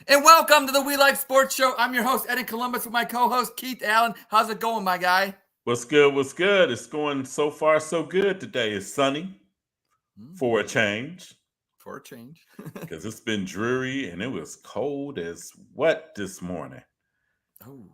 And welcome to the We Like Sportz Show. I'm your host, Ed in Columbus, with my co-host, Keith Allen. How's it going, my guy? What's good? What's good? It's going so far so good today. It's sunny for a change. For a change. Because it's been dreary and it was cold as wet this morning. Oh.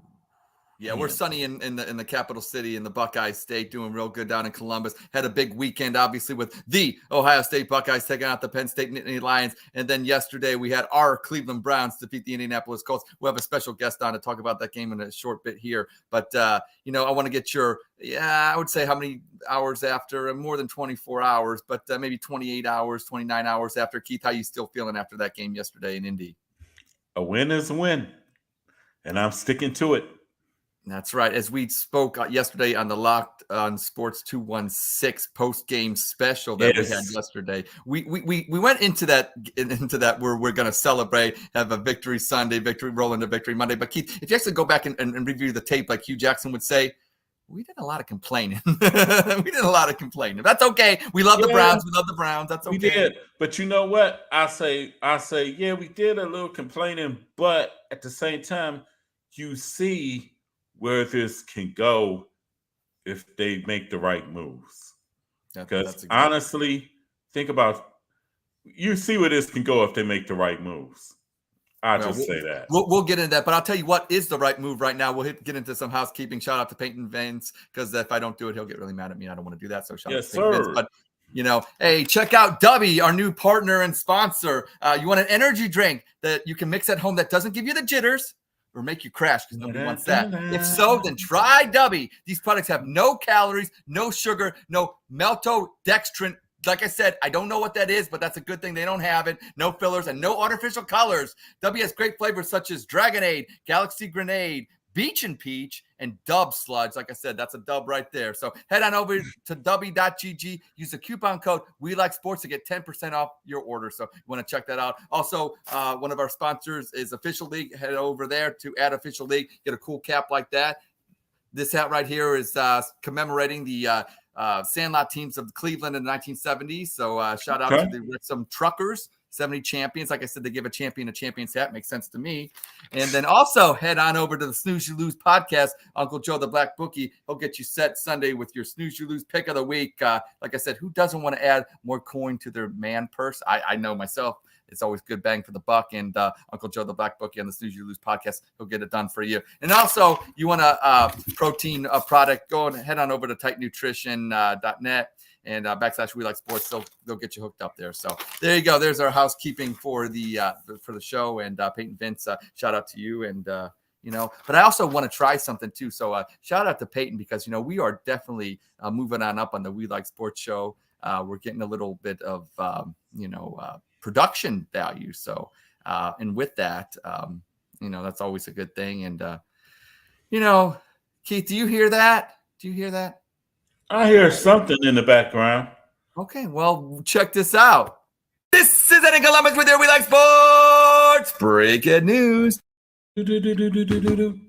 Yeah, we're sunny in the capital city in the Buckeye State, doing real good down in Columbus. Had a big weekend, obviously, with the Ohio State Buckeyes taking out the Penn State Nittany Lions. And then yesterday we had our Cleveland Browns defeat the Indianapolis Colts. We'll have a special guest on to talk about that game in a short bit here. But, I want to get I would say how many hours after, more than 24 hours, but maybe 28 hours, 29 hours after. Keith, how you still feeling after that game yesterday in Indy? A win is a win, and I'm sticking to it. That's right. As we spoke yesterday on the Locked on Sports 216 post-game special that we had yesterday, we went into that where we're going to celebrate, have a victory Sunday, roll into victory Monday. But Keith, if you actually go back and review the tape, like Hugh Jackson would say, we did a lot of complaining. That's okay. We love the Browns. We love the Browns. That's okay. We did. But you know what? I say, yeah, we did a little complaining, but at the same time, you see where this can go if they make the right moves. Because honestly, think about, you see where this can go if they make the right moves. We'll say that. We'll get into that, but I'll tell you what is the right move right now. We'll get into some housekeeping. Shout out to Peyton Vince, because if I don't do it, he'll get really mad at me. I don't want to do that. So shout out to Peyton Vince. But hey, check out Dubby, our new partner and sponsor. You want an energy drink that you can mix at home that doesn't give you the jitters or make you crash, because nobody wants that. If so, then try Dubby. These products have no calories, no sugar, no maltodextrin. Like I said, I don't know what that is, but that's a good thing they don't have it. No fillers and no artificial colors. Dubby has great flavors such as Dragonade, Galaxy Grenade, Beach and Peach, and Dub Sludge. Like I said, that's a dub right there. So head on over to dubby.gg. Use the coupon code We Like Sportz to get 10% off your order. So you want to check that out. Also, one of our sponsors is Official League. Head over there to add Official League. Get a cool cap like that. This hat right here is commemorating the Sandlot teams of Cleveland in the 1970s. So shout out to the Wrexham Truckers. 70 champions. Like I said, they give a champion a champion's hat. Makes sense to me. And then also head on over to the Snooze You Lose podcast. Uncle Joe, the Black Bookie, he'll get you set Sunday with your Snooze You Lose pick of the week. Like I said, who doesn't want to add more coin to their man purse? I know myself. It's always good bang for the buck. And Uncle Joe, the Black Bookie on the Snooze You Lose podcast, he'll get it done for you. And also, you want a protein product, go and head on over to tightnutrition.net. And / We Like Sportz, they'll get you hooked up there. So there you go. There's our housekeeping for the show. And Peyton Vince, shout out to you. And but I also want to try something too. So shout out to Peyton, because we are definitely moving on up on the We Like Sportz show. We're getting a little bit of production value. So and with that, that's always a good thing. And Keith, do you hear that? I hear something in the background. Okay, well, check this out. This is Ed in Columbus with your We Like Sportz breaking news. The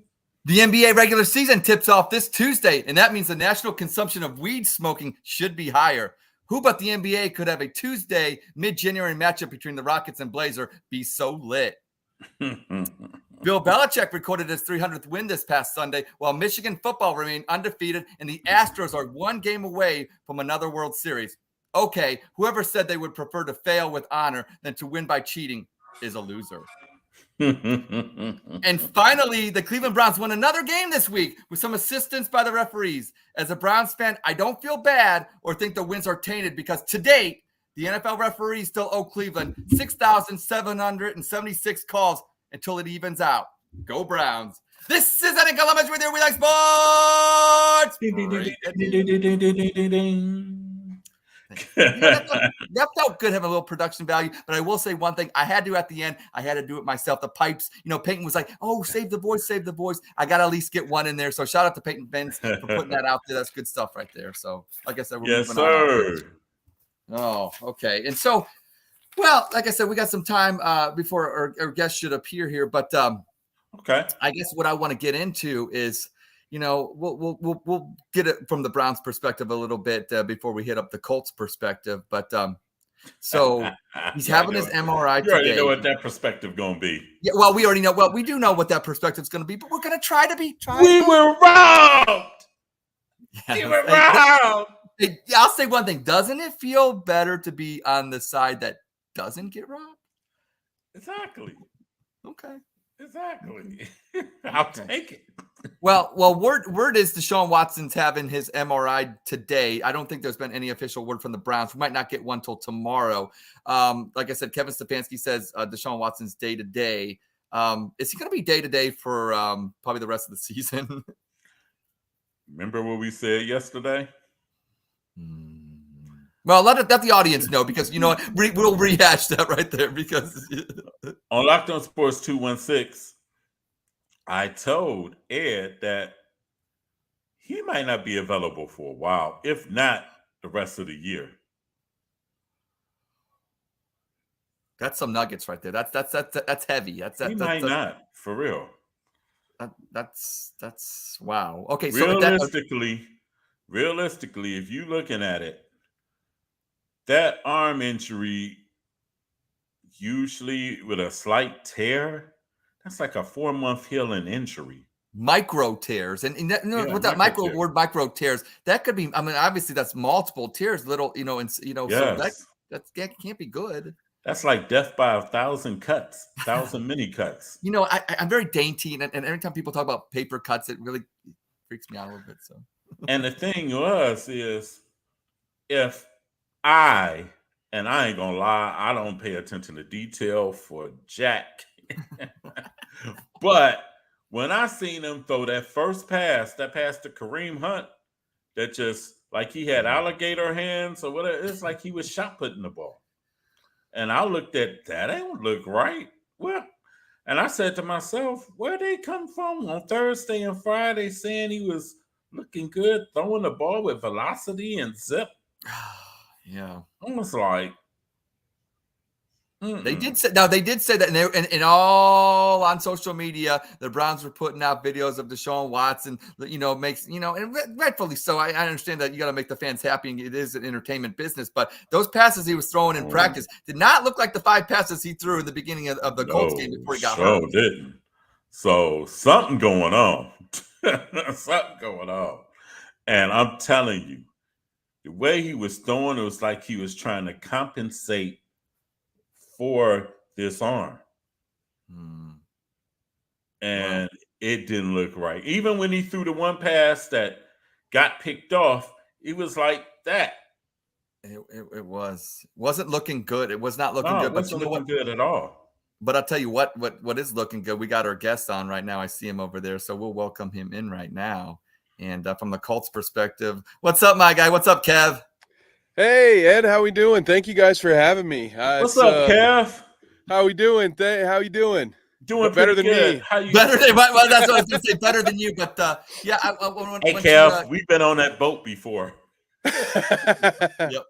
NBA regular season tips off this Tuesday, and that means the national consumption of weed smoking should be higher. Who but the NBA could have a Tuesday mid-January matchup between the Rockets and Blazers be so lit? Bill Belichick recorded his 300th win this past Sunday, while Michigan football remained undefeated, and the Astros are one game away from another World Series. Okay, whoever said they would prefer to fail with honor than to win by cheating is a loser. And finally, the Cleveland Browns won another game this week with some assistance by the referees. As a Browns fan, I don't feel bad or think the wins are tainted, because to date, the NFL referees still owe Cleveland 6,776 calls until it evens out. Go Browns. This is Ed in Columbus with your We Like Sportz. That felt good having a little production value, but I will say one thing. I had to, at the end, I had to do it myself. The pipes, Peyton was like, oh, save the voice. I got to at least get one in there. So shout out to Peyton Vince for putting that out there. That's good stuff right there. So like I said, we're moving on. Oh, okay. And so, well, like I said, we got some time before our guest should appear here. But okay, I guess what I want to get into is, we'll get it from the Browns' perspective a little bit before we hit up the Colts' perspective. But So he's having his MRI You already today. know what that perspective going to be. Yeah, well, we already know. Well, we do know what that perspective is going to be, but we're going to try to be. We were robbed. We were robbed. I'll say one thing. Doesn't it feel better to be on the side that doesn't get robbed? Exactly. Okay. Exactly. I'll take it. Well, word is Deshaun Watson's having his MRI today. I don't think there's been any official word from the Browns. We might not get one till tomorrow. Like I said, Kevin Stefanski says Deshaun Watson's day to day. Is he going to be day to day for probably the rest of the season? Remember what we said yesterday? Well, let the audience know, because you know what? We'll rehash that right there, because on Locked On Sports 216, I told Ed that he might not be available for a while, if not the rest of the year. That's some nuggets right there. That's heavy. That's not for real. That's wow. Okay, realistically, if you're looking at it, that arm injury, usually with a slight tear, that's like a 4-month healing injury. Micro tears, and with that micro tears, that could be. I mean, obviously that's multiple tears, little, Yes. So that can't be good. That's like death by 1,000 cuts, 1,000 mini cuts. I'm very dainty, and every time people talk about paper cuts, it really freaks me out a little bit. So, and the thing is, if I ain't gonna lie, I don't pay attention to detail for jack. But when I seen him throw that first pass, that pass to Kareem Hunt, that just like he had alligator hands or whatever, it's like he was shot putting the ball. And I looked at that, ain't look right. Well, and I said to myself, where they come from on Thursday and Friday saying he was looking good, throwing the ball with velocity and zip? Yeah. Almost like they did say that, and all on social media, the Browns were putting out videos of Deshaun Watson, and rightfully so. I understand that you got to make the fans happy, and it is an entertainment business, but those passes he was throwing in practice did not look like the 5 passes he threw in the beginning of the Colts game before he got hurt. Didn't. So something going on. Something going on. And I'm telling you, the way he was throwing, it was like he was trying to compensate for this arm. And it didn't look right. Even when he threw the one pass that got picked off, it was like that. It wasn't looking good. It was not looking good. It wasn't looking good at all. But I'll tell you what is looking good. We got our guest on right now. I see him over there, so we'll welcome him in right now. And from the Colts perspective, what's up, my guy? What's up, Kev? Hey, Ed, how we doing? Thank you guys for having me. What's up, Kev? How we doing? How you doing? Doing better than good. me. Better than well, that's what I was going to say. Better than you, but yeah. Hey, Kev, we've been on that boat before. Yep.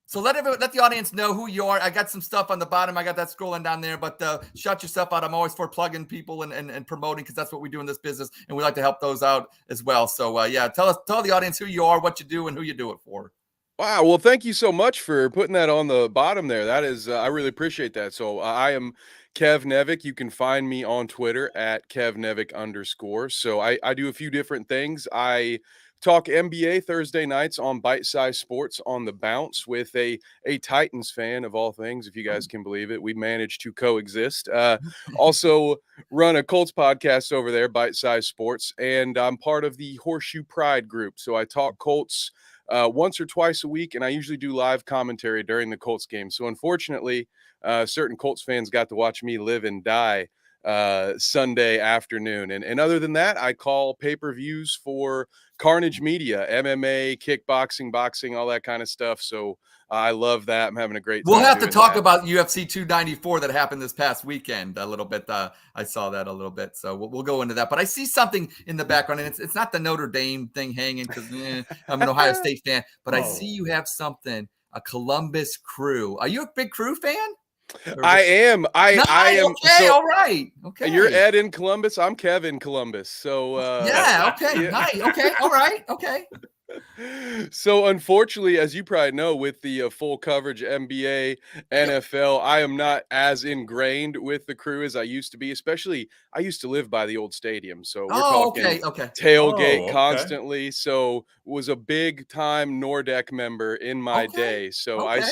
So let the audience know who you are. I got some stuff on the bottom. I got that scrolling down there, but shut yourself out. I'm always for plugging people and promoting, because that's what we do in this business, and we like to help those out as well. So yeah, tell the audience who you are, what you do, and who you do it for. Wow. Well, thank you so much for putting that on the bottom there. That is, I really appreciate that. So I am Kev Nevick. You can find me on Twitter at KevNevick_. So I do a few different things. I talk NBA Thursday nights on Bite Size Sports on the Bounce with a Titans fan of all things, if you guys can believe it. We managed to coexist. Also run a Colts podcast over there, Bite Size Sports, and I'm part of the Horseshoe Pride group. So I talk Colts once or twice a week, and I usually do live commentary during the Colts game. So unfortunately, certain Colts fans got to watch me live and die Sunday afternoon. And other than that, I call pay-per-views for Carnage Media, MMA, kickboxing, boxing, all that kind of stuff. So I love that. I'm having a great time. We'll have to talk about UFC 294 that happened this past weekend a little bit. I saw that a little bit. So we'll go into that. But I see something in the background, and it's not the Notre Dame thing hanging, because I'm an Ohio State fan. But I see you have something, a Columbus Crew. Are you a big Crew fan? I am. I am. Okay, so, all right. Okay. You're Ed in Columbus. I'm Kev in Columbus. So yeah. Okay. Yeah. Nice. Okay. All right. Okay. So unfortunately, as you probably know, with the full coverage NBA, NFL, I am not as ingrained with the crew as I used to be. Especially, I used to live by the old stadium, so we're talking Okay. tailgate Oh, okay. constantly. So was a big time Nordeck member in my Okay. day. So Okay.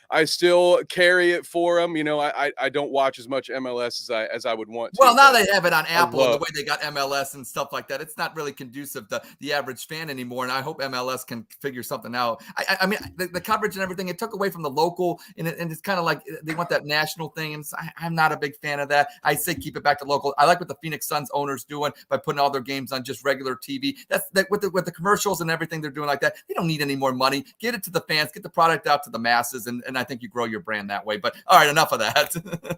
I still carry it for them. You know, I don't watch as much MLS as I would want Well, to, now but they have it on I Apple, and the love. way they got MLS and stuff like that, it's not really conducive to the average fan anymore. And I hope MLS can figure something out. I mean, the coverage and everything, it took away from the local, and it's kind of like they want that national thing. And I'm not a big fan of that. I say keep it back to local. I like what the Phoenix Suns owners doing by putting all their games on just regular TV. That's that with the commercials and everything they're doing like that. They don't need any more money. Get it to the fans. Get the product out to the masses, and I think you grow your brand that way. But all right, enough of that.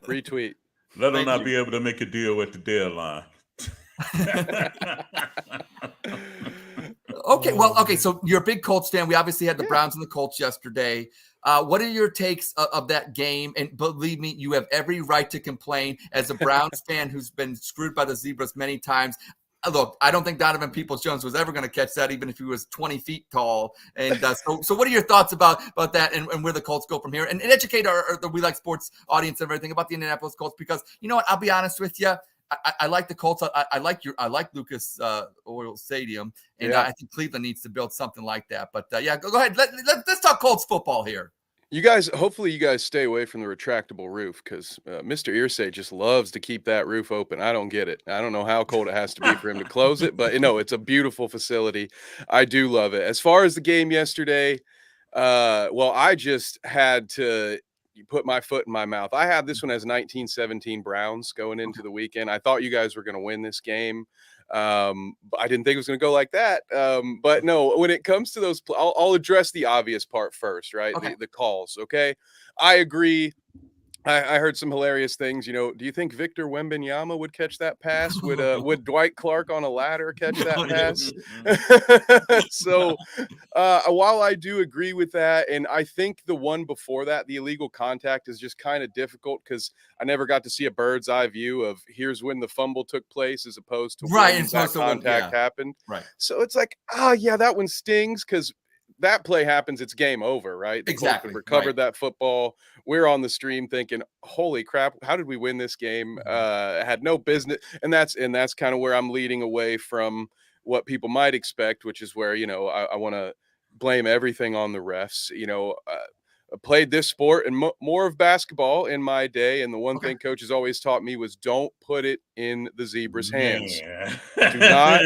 Retweet. Let them not be able to make a deal at the deadline. Okay. So you're a big Colts fan. We obviously had the Browns and the Colts yesterday. What are your takes of that game? And believe me, you have every right to complain as a Browns fan who's been screwed by the Zebras many times. Look, I don't think Donovan Peoples-Jones was ever going to catch that, even if he was 20 feet tall. And so what are your thoughts about that and where the Colts go from here? And educate the We Like Sports audience and everything about the Indianapolis Colts, because you know what? I'll be honest with you. I like the Colts. I like Lucas Oil Stadium, and I think Cleveland needs to build something like that. But go ahead. Let's talk Colts football here. You guys, hopefully you guys stay away from the retractable roof, because Mr. Irsay just loves to keep that roof open. I don't get it. I don't know how cold it has to be for him to close it, but no, it's a beautiful facility. I do love it. As far as the game yesterday, well, I just had to put my foot in my mouth. I had this one as 1917 Browns going into the weekend. I thought you guys were going to win this game. But I didn't think it was going to go like that. But no, when it comes to those, I'll address the obvious part first, right? Okay. The calls. Okay. I agree. I heard some hilarious things. You know, do you think Victor Wembanyama would catch that pass? Would Dwight Clark on a ladder catch that pass? So while I do agree with that, and I think the one before that, the illegal contact, is just kind of difficult because I never got to see a bird's eye view of here's when the fumble took place as opposed to when that contact happened. Right. So it's like, that one stings because that play happens, it's game over, right? The exactly. Colts recovered that football. We're on the stream thinking, holy crap, how did we win this game? Had no business. And that's kind of where I'm leading away from what people might expect, which is where, you know, I want to blame everything on the refs. You know, I played this sport and more of basketball in my day. And the one thing coaches always taught me was don't put it in the Zebras' hands. Do not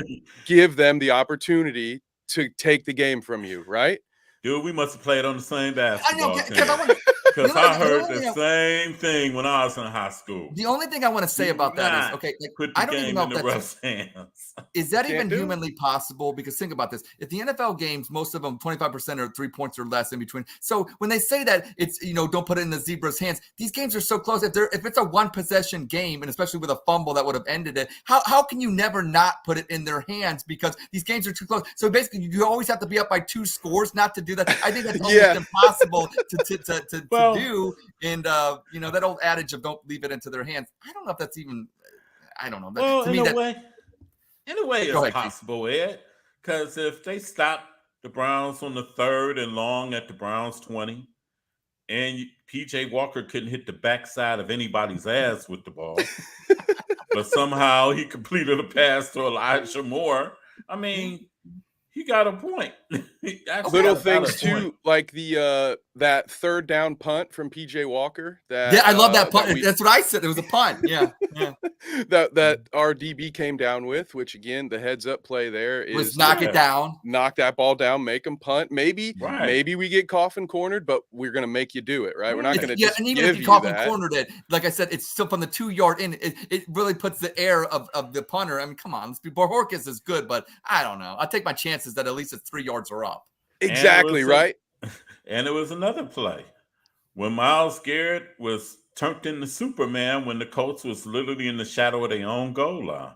give them the opportunity to take the game from you, right? Dude, we must have played on the same basketball team. Because I heard the same thing when I was in high school. The only thing I want to say about that is, I don't even know if that's hands. Is that even humanly possible? Because think about this. If the NFL games, most of them, 25% are 3 points or less in between. So when they say that it's, you know, don't put it in the Zebras' hands, these games are so close. If it's a one possession game, and especially with a fumble that would have ended it, how can you never not put it in their hands? Because these games are too close. So basically, you always have to be up by 2 scores not to do that. I think that's almost impossible to do. And you know, that old adage of don't leave it into their hands, I don't know if that's even, I don't know. Well, in a way it's possible, Ed, because if they stop the Browns on the 3rd and long at the Browns 20, and PJ Walker couldn't hit the backside of anybody's ass with the ball, but somehow he completed a pass to Elijah Moore, I mean, he got a point. Little things too, like the that 3rd down punt from PJ Walker. I love that punt. That's what I said. It was a punt. Yeah. that our DB came down with, which again, the heads up play there is knock it down, knock that ball down, make them punt. Maybe we get coffin cornered, but we're gonna make you do it, right? We're not gonna and even if you coffin cornered it, like I said, it's still from the 2-yard in. It really puts the air of the punter. I mean, come on, Borhorkis is good, but I don't know. I'll take my chances that at least it's 3 yards or up. Exactly, right? And it was another play when Myles Garrett was turned into Superman when the Colts was literally in the shadow of their own goal line.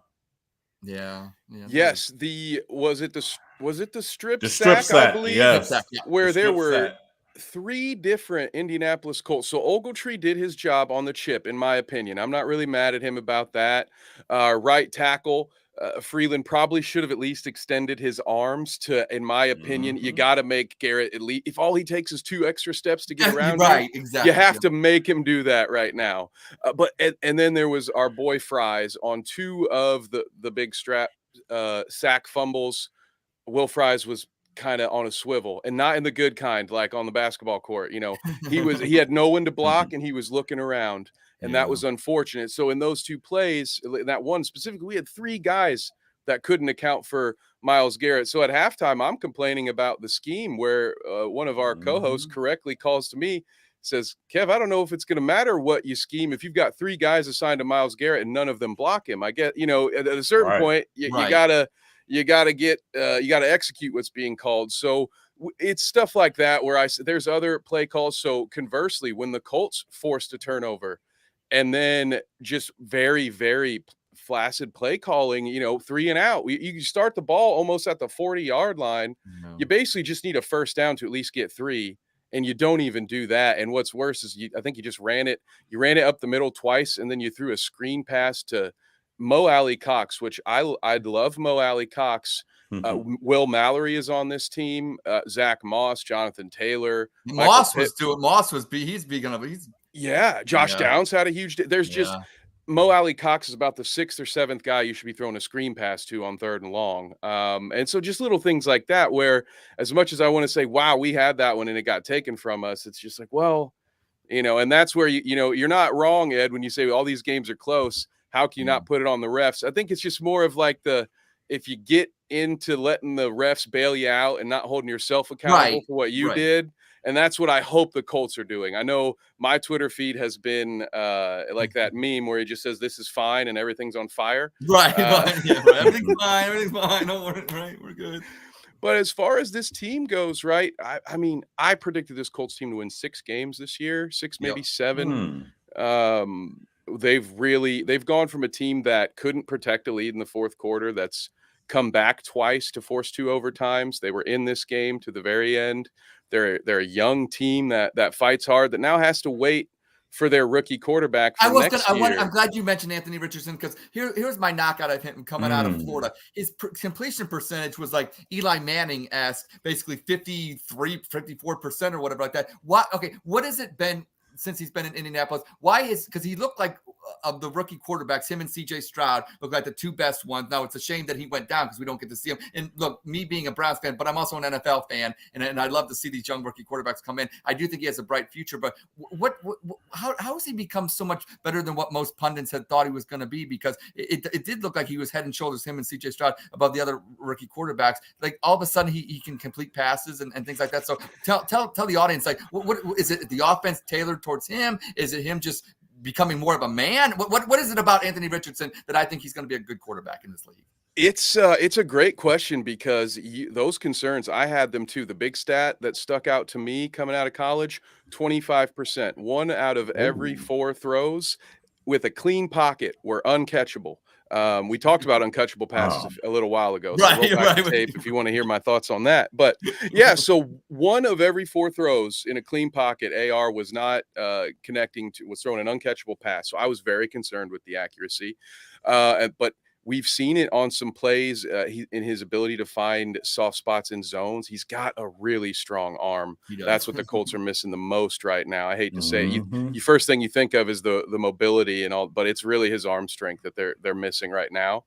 Was it the strip sack, I believe? Yes. Where there were 3 different Indianapolis Colts. So Ogletree did his job on the chip, in my opinion. I'm not really mad at him about that. Right tackle, Freeland probably should have at least extended his arms to, in my opinion, you got to make Garrett at least, if all he takes is 2 extra steps to get around right, you, exactly. you have to make him do that right now. And then there was our boy Fries on 2 of the big sack fumbles. Will Fries was kind of on a swivel, and not in the good kind, like on the basketball court. He had no one to block, and he was looking around, and that was unfortunate. So in those 2 plays, that one specifically, we had 3 guys that couldn't account for Myles Garrett. So at halftime, I'm complaining about the scheme where one of our co-hosts correctly calls to me, says, Kev, I don't know if it's going to matter what you scheme. If you've got 3 guys assigned to Myles Garrett and none of them block him, I get, at a certain point, you gotta execute what's being called. So it's stuff like that where there's other play calls. So conversely, when the Colts forced a turnover and then just very, very flaccid play calling, 3 and out, you start the ball almost at the 40-yard line. You basically just need a first down to at least get 3. And you don't even do that. And what's worse is I think you just ran it. You ran it up the middle twice, and then you threw a screen pass to Mo Alley Cox, which I'd love Mo Alley Cox. Will Mallory is on this team. Zach Moss, Jonathan Taylor. Moss was Josh Downs had a huge – there's just – Mo Alley Cox is about the 6th or 7th guy you should be throwing a screen pass to on 3rd and long. And so just little things like that where as much as I want to say, wow, we had that one and it got taken from us, it's just like, well, and that's where, you're not wrong, Ed, when you say all these games are close. How can you not put it on the refs? I think it's just more of like if you get into letting the refs bail you out and not holding yourself accountable for what you did. And that's what I hope the Colts are doing. I know my Twitter feed has been like that meme where he just says, this is fine and everything's on fire. Right. Everything's fine. Everything's fine. Don't worry. Right. We're good. But as far as this team goes, right, I mean, I predicted this Colts team to win 6 games this year, 6, maybe 7. They've gone from a team that couldn't protect a lead in the 4th quarter that's come back twice to force 2 overtimes. They were in this game to the very end. They're a young team that fights hard, that now has to wait for their rookie quarterback for next year. I'm glad you mentioned Anthony Richardson, because here's my knockout of him coming out of Florida. His completion percentage was like Eli Manning-esque, basically 54% or whatever like that. What has it been since he's been in Indianapolis? Because he looked like of the rookie quarterbacks, him and CJ Stroud look like the 2 best ones. Now it's a shame that he went down because we don't get to see him. And look, me being a Browns fan, but I'm also an NFL fan, and I love to see these young rookie quarterbacks come in. I do think he has a bright future, but how has he become so much better than what most pundits had thought he was going to be? Because it did look like he was head and shoulders, him and CJ Stroud, above the other rookie quarterbacks. Like all of a sudden he can complete passes and things like that. So tell the audience, like, what is it, the offense tailored towards him? Is it him just becoming more of a man? What is it about Anthony Richardson that I think he's going to be a good quarterback in this league? It's a great question, because those concerns, I had them too. The big stat that stuck out to me coming out of college, 25%, 1 out of every 4 throws with a clean pocket were uncatchable. We talked about uncatchable passes a little while ago. So roll back the tape if you want to hear my thoughts on that. But yeah, so 1 of every 4 throws in a clean pocket, AR was not was throwing an uncatchable pass. So I was very concerned with the accuracy. But we've seen it on some plays in his ability to find soft spots in zones. He's got a really strong arm. That's what the Colts are missing the most right now. I hate to say it. You first thing you think of is the mobility and all, but it's really his arm strength that they're missing right now.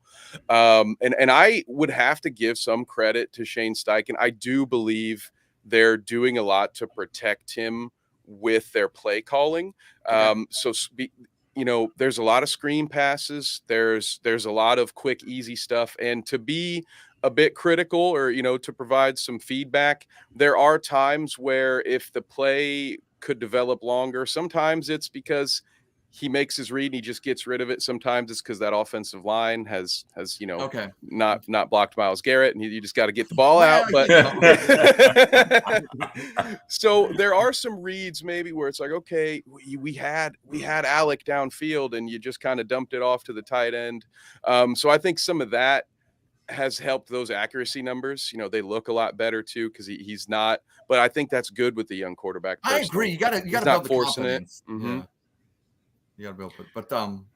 And I would have to give some credit to Shane Steichen. I do believe they're doing a lot to protect him with their play calling. There's a lot of screen passes. There's a lot of quick, easy stuff. And to be a bit critical or, to provide some feedback, there are times where if the play could develop longer, sometimes it's because he makes his read and he just gets rid of it. Sometimes it's because that offensive line has not blocked Myles Garrett, and you just got to get the ball out. But so there are some reads maybe where it's like, okay, we had Alec downfield and you just kind of dumped it off to the tight end. So I think some of that has helped those accuracy numbers. You know, they look a lot better too because he's not. But I think that's good with the young quarterback. I agree. You gotta build the confidence. Mm-hmm. Yeah. You gotta build it. But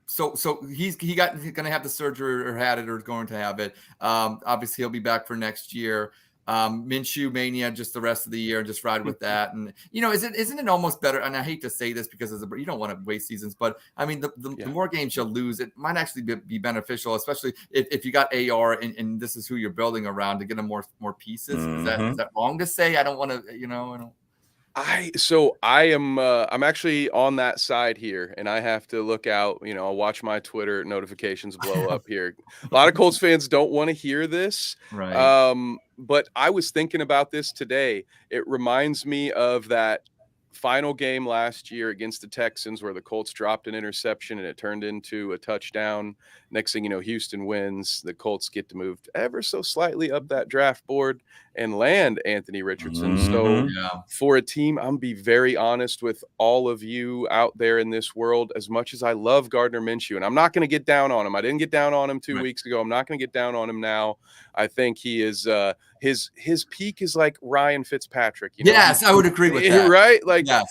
so he's gonna have the surgery or had it or is going to have it. Obviously he'll be back for next year. Minshew mania just the rest of the year and just ride with that. And isn't it almost better? And I hate to say this because you don't want to waste seasons, but I mean the more games you'll lose, it might actually be beneficial, especially if you got AR and this is who you're building around to get them more pieces. Mm-hmm. Is that wrong to say? I don't want to, I don't. I'm actually on that side here, and I have to look out. I'll watch my Twitter notifications blow up here. A lot of Colts fans don't want to hear this, right? But I was thinking about this today. It reminds me of that final game last year against the Texans where the Colts dropped an interception and it turned into a touchdown. Next thing you know, Houston wins. The Colts get to move ever so slightly up that draft board and land Anthony Richardson. Mm-hmm. So for a team, I'm be very honest with all of you out there in this world, as much as I love Gardner Minshew, and I'm not going to get down on him. I didn't get down on him 2 weeks ago. I'm not going to get down on him now. I think he is his peak is like Ryan Fitzpatrick. Yes, I would agree with that. Right? Like, yes.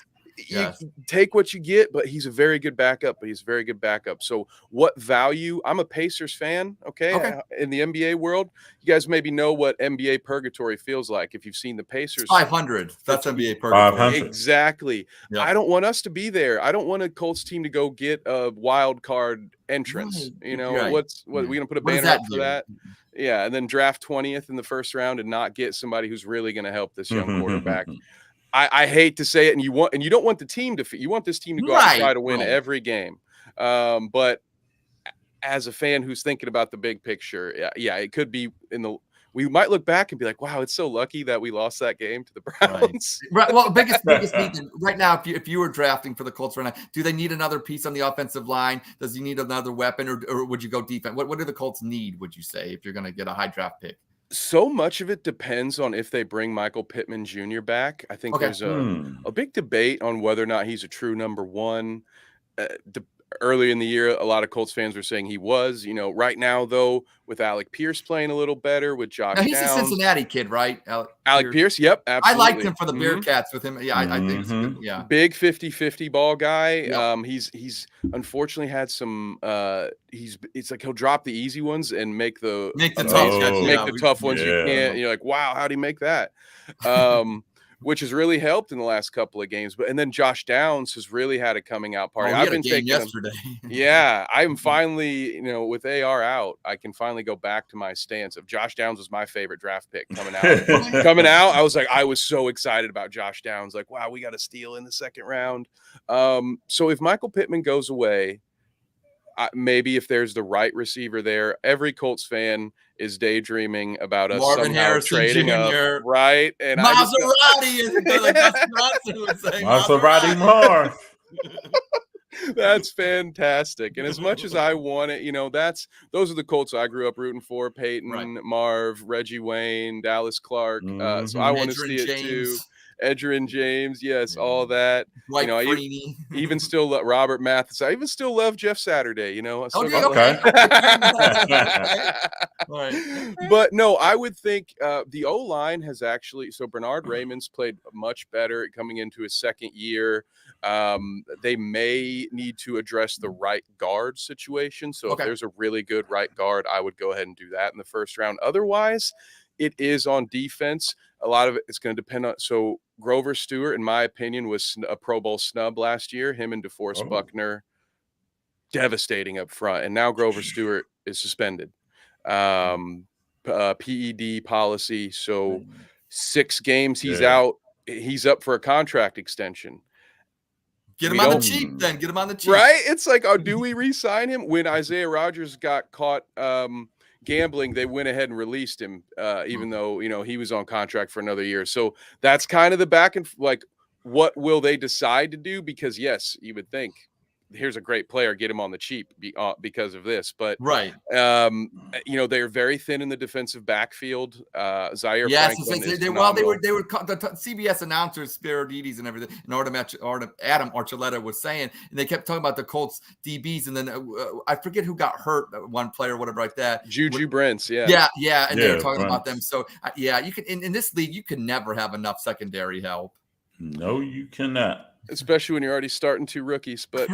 You take what you get, but he's a very good backup. So what value? I'm a Pacers fan, okay? In the NBA world, you guys maybe know what NBA purgatory feels like if you've seen the Pacers. 500. That's NBA purgatory. 500. Exactly. Yep. I don't want us to be there. I don't want a Colts team to go get a wild card entrance. Right. We're going to put a banner up for that? Yeah, and then draft 20th in the first round and not get somebody who's really going to help this young quarterback. I hate to say it, and you don't want the team to. You want this team to go out and try to win every game. But as a fan who's thinking about the big picture, it could be we might look back and be like, wow, it's so lucky that we lost that game to the Browns. Right. Well, biggest need right now, if you were drafting for the Colts right now, do they need another piece on the offensive line? Does he need another weapon, or would you go defense? What do the Colts need, would you say, if you're going to get a high draft pick? So much of it depends on if they bring Michael Pittman Jr. back. I think there's a big debate on whether or not he's a true number one. Early in the year, a lot of Colts fans were saying he was. Right now, though, with Alec Pierce playing a little better, with Josh Downs. He's a Cincinnati kid, right? Alec Pierce, yep, absolutely. I liked him for the Bearcats with him. Yeah, I think it's good. Yeah. Big 50-50 ball guy. Yep. He's unfortunately had some it's like he'll drop the easy ones and make the tough ones you can't. You're like, wow, how'd he make that? Which has really helped in the last couple of games. And then Josh Downs has really had a coming out party. I've been taking yesterday. I'm finally, with AR out, I can finally go back to my stance of Josh Downs was my favorite draft pick coming out. I was so excited about Josh Downs. Like, wow, we got a steal in the second round. So if Michael Pittman goes away, maybe if there's the right receiver there, every Colts fan is daydreaming about us Marvin somehow Harrison trading Jr. up, right? And Maserati is like Dustin Johnson would say. Maserati Marv. That's fantastic. And as much as I want it, those are the Colts I grew up rooting for: Peyton, Marv, Reggie Wayne, Dallas Clark. So I want to see it too. Edgerrin James, yes, all that. I even still love Robert Mathis. I even still love Jeff Saturday. But no, I would think the O-line has actually. So Bernard Raymond's played much better coming into his second year. They may need to address the right guard situation. So if there's a really good right guard, I would go ahead and do that in the first round. Otherwise, it is on defense. A lot of it is going to depend on. So Grover Stewart, in my opinion, was a Pro Bowl snub last year. Him and DeForest Buckner, devastating up front. And now Grover Stewart is suspended. PED policy. So 6 games he's out. He's up for a contract extension. Get him on the cheap then. Get him on the cheap. Right? It's like, do we re-sign him? When Isaiah Rodgers got caught gambling, they went ahead and released him, even though, he was on contract for another year. So that's kind of the back and like, what will they decide to do? Because yes, you would think here's a great player, get him on the cheap because of this. But right. They're very thin in the defensive backfield. Zaire Franklin is phenomenal. They were the CBS announcers, Spiridides and everything, and Adam Archuleta was saying, and they kept talking about the Colts DBs, and then I forget who got hurt, one player, whatever like that. Juju Brents, and they were talking about them. So you can in this league, you can never have enough secondary help. No, you cannot. Especially when you're already starting 2 rookies. But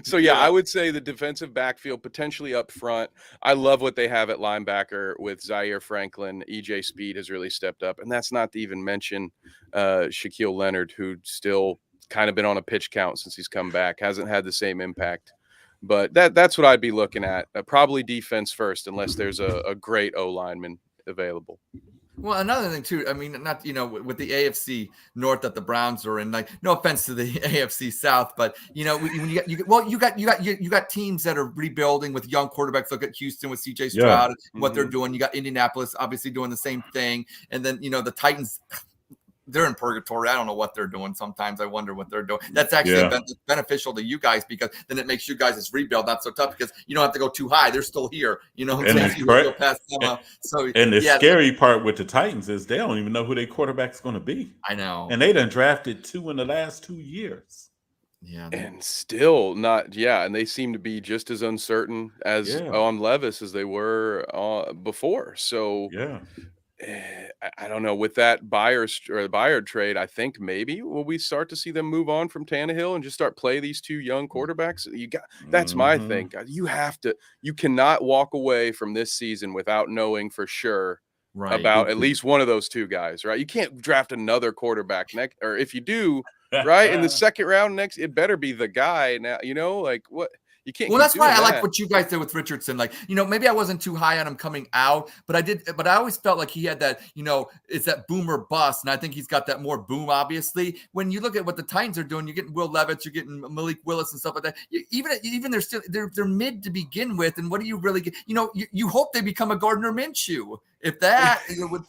so, I would say the defensive backfield potentially up front. I love what they have at linebacker with Zaire Franklin. EJ Speed has really stepped up. And that's not to even mention Shaquille Leonard, who's still kind of been on a pitch count since he's come back. Hasn't had the same impact. But that's what I'd be looking at. Probably defense first, unless there's a great O-lineman available. Well, another thing too, I mean, not, with the AFC North that the Browns are in, like, no offense to the AFC South, but when you got teams that are rebuilding with young quarterbacks. Look at Houston with CJ Stroud, what they're doing. You got Indianapolis obviously doing the same thing, and then the Titans. They're in purgatory. I don't know what they're doing. Sometimes I wonder what they're doing. That's actually beneficial to you guys, because then it makes you guys' rebuild not so tough, because you don't have to go too high. They're still here. You know what I'm saying? Go past them. And the scary part with the Titans is they don't even know who their quarterback's going to be. I know. And they done drafted 2 in the last 2 years. Yeah. And still not. Yeah. And they seem to be just as uncertain as on Levis as they were before. So I don't know, with that Byard trade, I think maybe will we start to see them move on from Tannehill and just start play these 2 young quarterbacks. That's my thing. You cannot walk away from this season without knowing for sure about at least one of those 2 guys, right? You can't draft another quarterback next, or if you do, right, in the second round next, it better be the guy now, like what. You can't. Well, that's why I like what you guys did with Richardson. Like, maybe I wasn't too high on him coming out, but I always felt like he had that, it's that boom or bust. And I think he's got that more boom, obviously. When you look at what the Titans are doing, you're getting Will Levis, you're getting Malik Willis and stuff like that. Even they're mid to begin with. And what do you really get? You hope they become a Gardner Minshew. If that,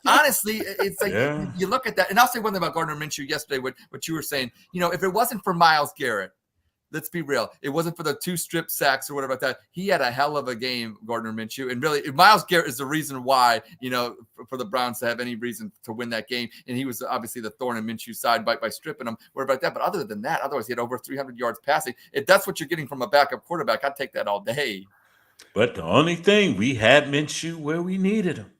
honestly, it's like you look at that. And I'll say one thing about Gardner Minshew yesterday, what you were saying, if it wasn't for Myles Garrett, let's be real. It wasn't for the 2 strip sacks or whatever like that. He had a hell of a game, Gardner Minshew. And really, Myles Garrett is the reason why, for the Browns to have any reason to win that game. And he was obviously the thorn in Minshew's side by stripping him, whatever like that. But other than that, otherwise he had over 300 yards passing. If that's what you're getting from a backup quarterback, I'd take that all day. But the only thing, we had Minshew where we needed him.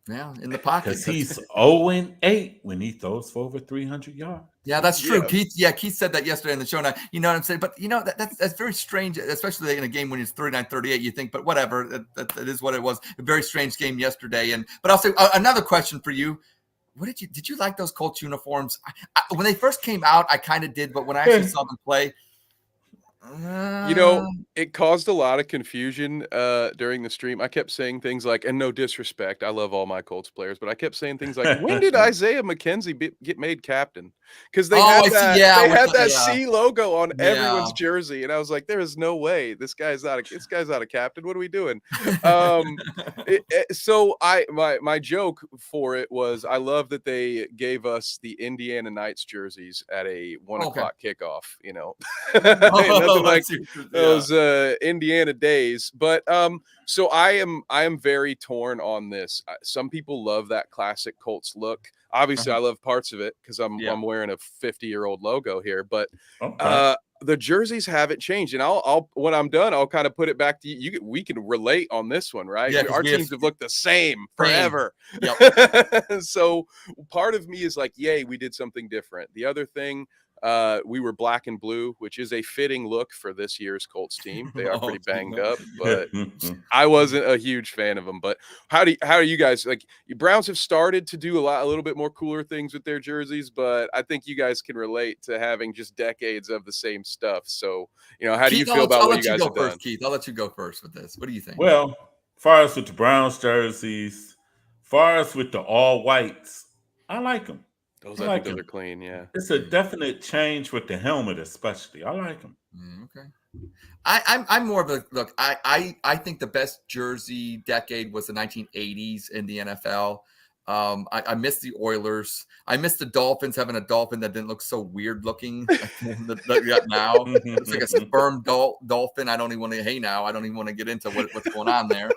Yeah, in the pocket. Because he's 0-8 when he throws for over 300 yards. Yeah, that's true. Keith said that yesterday in the show. And you know what I'm saying? But, that's very strange, especially in a game when it's 39-38, you think, but whatever. That is what it was. A very strange game yesterday. But I'll say another question for you. Did you like those Colts uniforms? When they first came out, I kind of did, but when I actually saw them play, it caused a lot of confusion during the stream. I kept saying things like, and no disrespect, I love all my Colts players, but I kept saying things like, when did Isaiah McKenzie get made captain? Because they had that C logo on everyone's jersey, and I was like, there is no way this guy's not a captain. What are we doing? So my joke for it was, I love that they gave us the Indiana Knights jerseys at a 1 o'clock kickoff. Nothing like those Indiana days. But so I am very torn on this. Some people love that classic Colts look. Obviously, I love parts of it because I'm wearing a 50-year-old logo here. But the jerseys haven't changed, and I'll when I'm done, I'll kind of put it back to you. We can relate on this one, right? Yeah, our teams have looked the same forever. Yep. So part of me is like, yay, we did something different. The other thing, we were black and blue, which is a fitting look for this year's Colts team. They are pretty banged up, but I wasn't a huge fan of them. But how do you guys, like, Browns have started to do a little bit more cooler things with their jerseys, but I think you guys can relate to having just decades of the same stuff. So, how do you feel about what you guys have done? Keith, I'll let you go first with this. What do you think? Well, far as with the Browns jerseys, far as with the all whites, I like them. I think those are clean, yeah. It's a definite change with the helmet, especially. I like them. Okay. I'm more of a look. I think the best jersey decade was the 1980s in the NFL. I miss the Oilers. I miss the Dolphins having a dolphin that didn't look so weird looking that we got now. It's like a sperm dolphin. I don't even want to. Hey, now I don't even want to get into what's going on there.